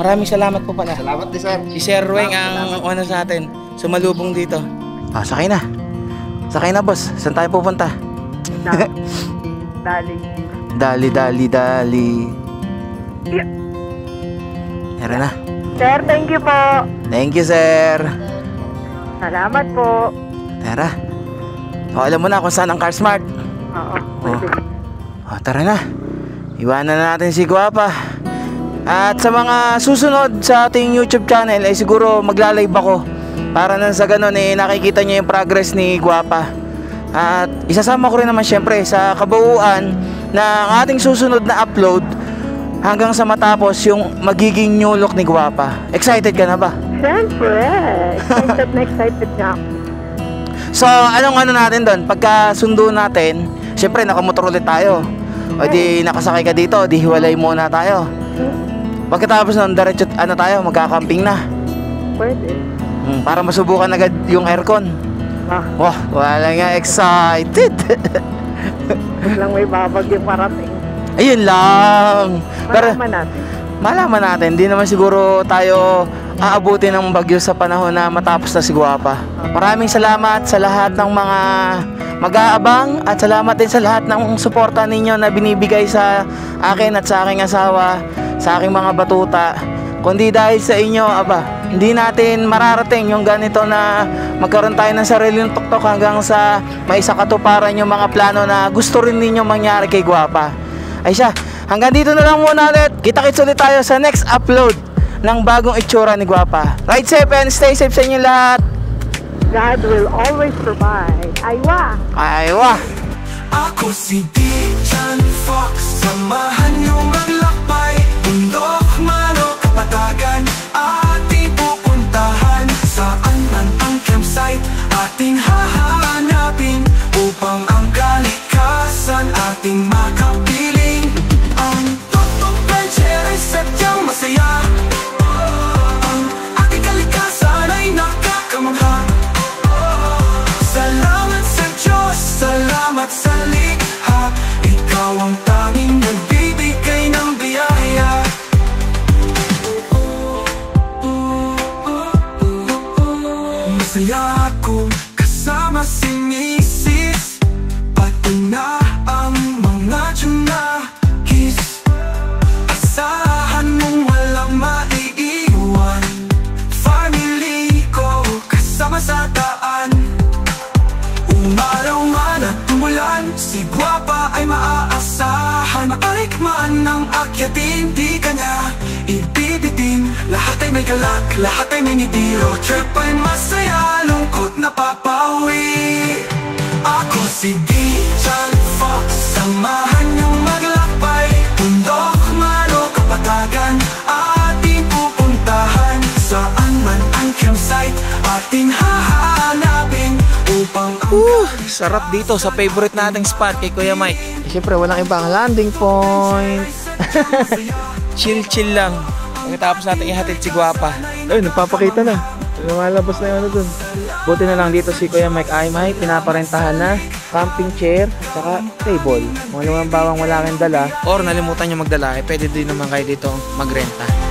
Maraming salamat po pala. Salamat din, sir. Si Sir Weng ang sa atin. Sumalubong dito. Sakay na. Sakay na, boss. Saan tayo pupunta? Dali. Tara na. Sir, thank you po. Thank you, sir. Salamat po. Tara. Alam mo na kung saan ang Car Smart. Oo. Tara na. Iwanan na natin si Guapa. At sa mga susunod sa ating YouTube channel ay siguro magla-live ako. Para nang sa ganun nakikita niyo yung progress ni Guapa. At isasama ko rin naman syempre sa kabuuan ng ating susunod na upload hanggang sa matapos yung magiging new look ni Guapa. Excited ka na ba? Siyempre. Excited na ako. So, anong natin doon? Pagka sundo natin, syempre nakamotor ulit tayo. O di nakasakay ka dito, di hiwalay muna tayo. Pagkatapos nun, diretso tayo, magkakamping na. Pwede. Para masubukan agad yung aircon. Wah, wala nga, excited. Lang may babagyong parating. Ayun lang. Malaman natin. Hindi naman siguro tayo aabutin ng bagyo sa panahon na matapos na si Guapa. Maraming salamat sa lahat ng mga mag-aabang at salamat din sa lahat ng suporta ninyo na binibigay sa akin at sa aking asawa, sa aking mga batuta. Kundi dahil sa inyo, hindi natin mararating yung ganito na magkaroon tayo ng sariling tuktok hanggang sa maisakatuparan yung mga plano na gusto rin ninyo mangyari kay Guapa. Ay siya, hanggang dito na lang muna ulit. Kita-kits ulit tayo sa next upload ng bagong itsura ni Guapa. Ride safe and stay safe sa inyo lahat. God will always provide. Aywa! Ako si Dijan Fox. Samahan niyo maglakbay. Bundok, manok, kapatagan. Ating pupuntahan. Saan man ang campsite ating hahanapin upang ang kalikasan ating makapiling. Ang Tuktok Adventure ay sadyang masaya. Ang ating kalikasan ay nakakamangha. Salamat sa Diyos, salamat sa likha. Ikaw ang tanging nagbibigay ng biyaya. Masaya ako kasama si Mrs. Pati na ang mga tsunakis. Asahan mong walang maiiwan. maaasahan. Makalikman ng akyatin, di ka niya ibibitin. Lahat ay may galak, lahat ay may ngiti. Road trip ay masaya, lungkot na papawi. Ako si Dijan Fox, samahan niyong maglakbay. Bundok, mano, kapatagan, ating pupuntahan. Saan man ang campsite, ating hahanapin upang Sarap dito sa favorite nating spot kay Kuya Mike. Siyempre, walang ibang landing point. Chill lang. Pagkatapos natin ihatid si Guapa. Ay, nagpapakita na. Lumalabas na yung dun. Buti na lang dito si Kuya Mike ay may pinaparentahan na camping chair at saka table. Mga lumang bawang wala kang dala or nalimutan nyo magdala, pwede din naman kayo dito magrenta.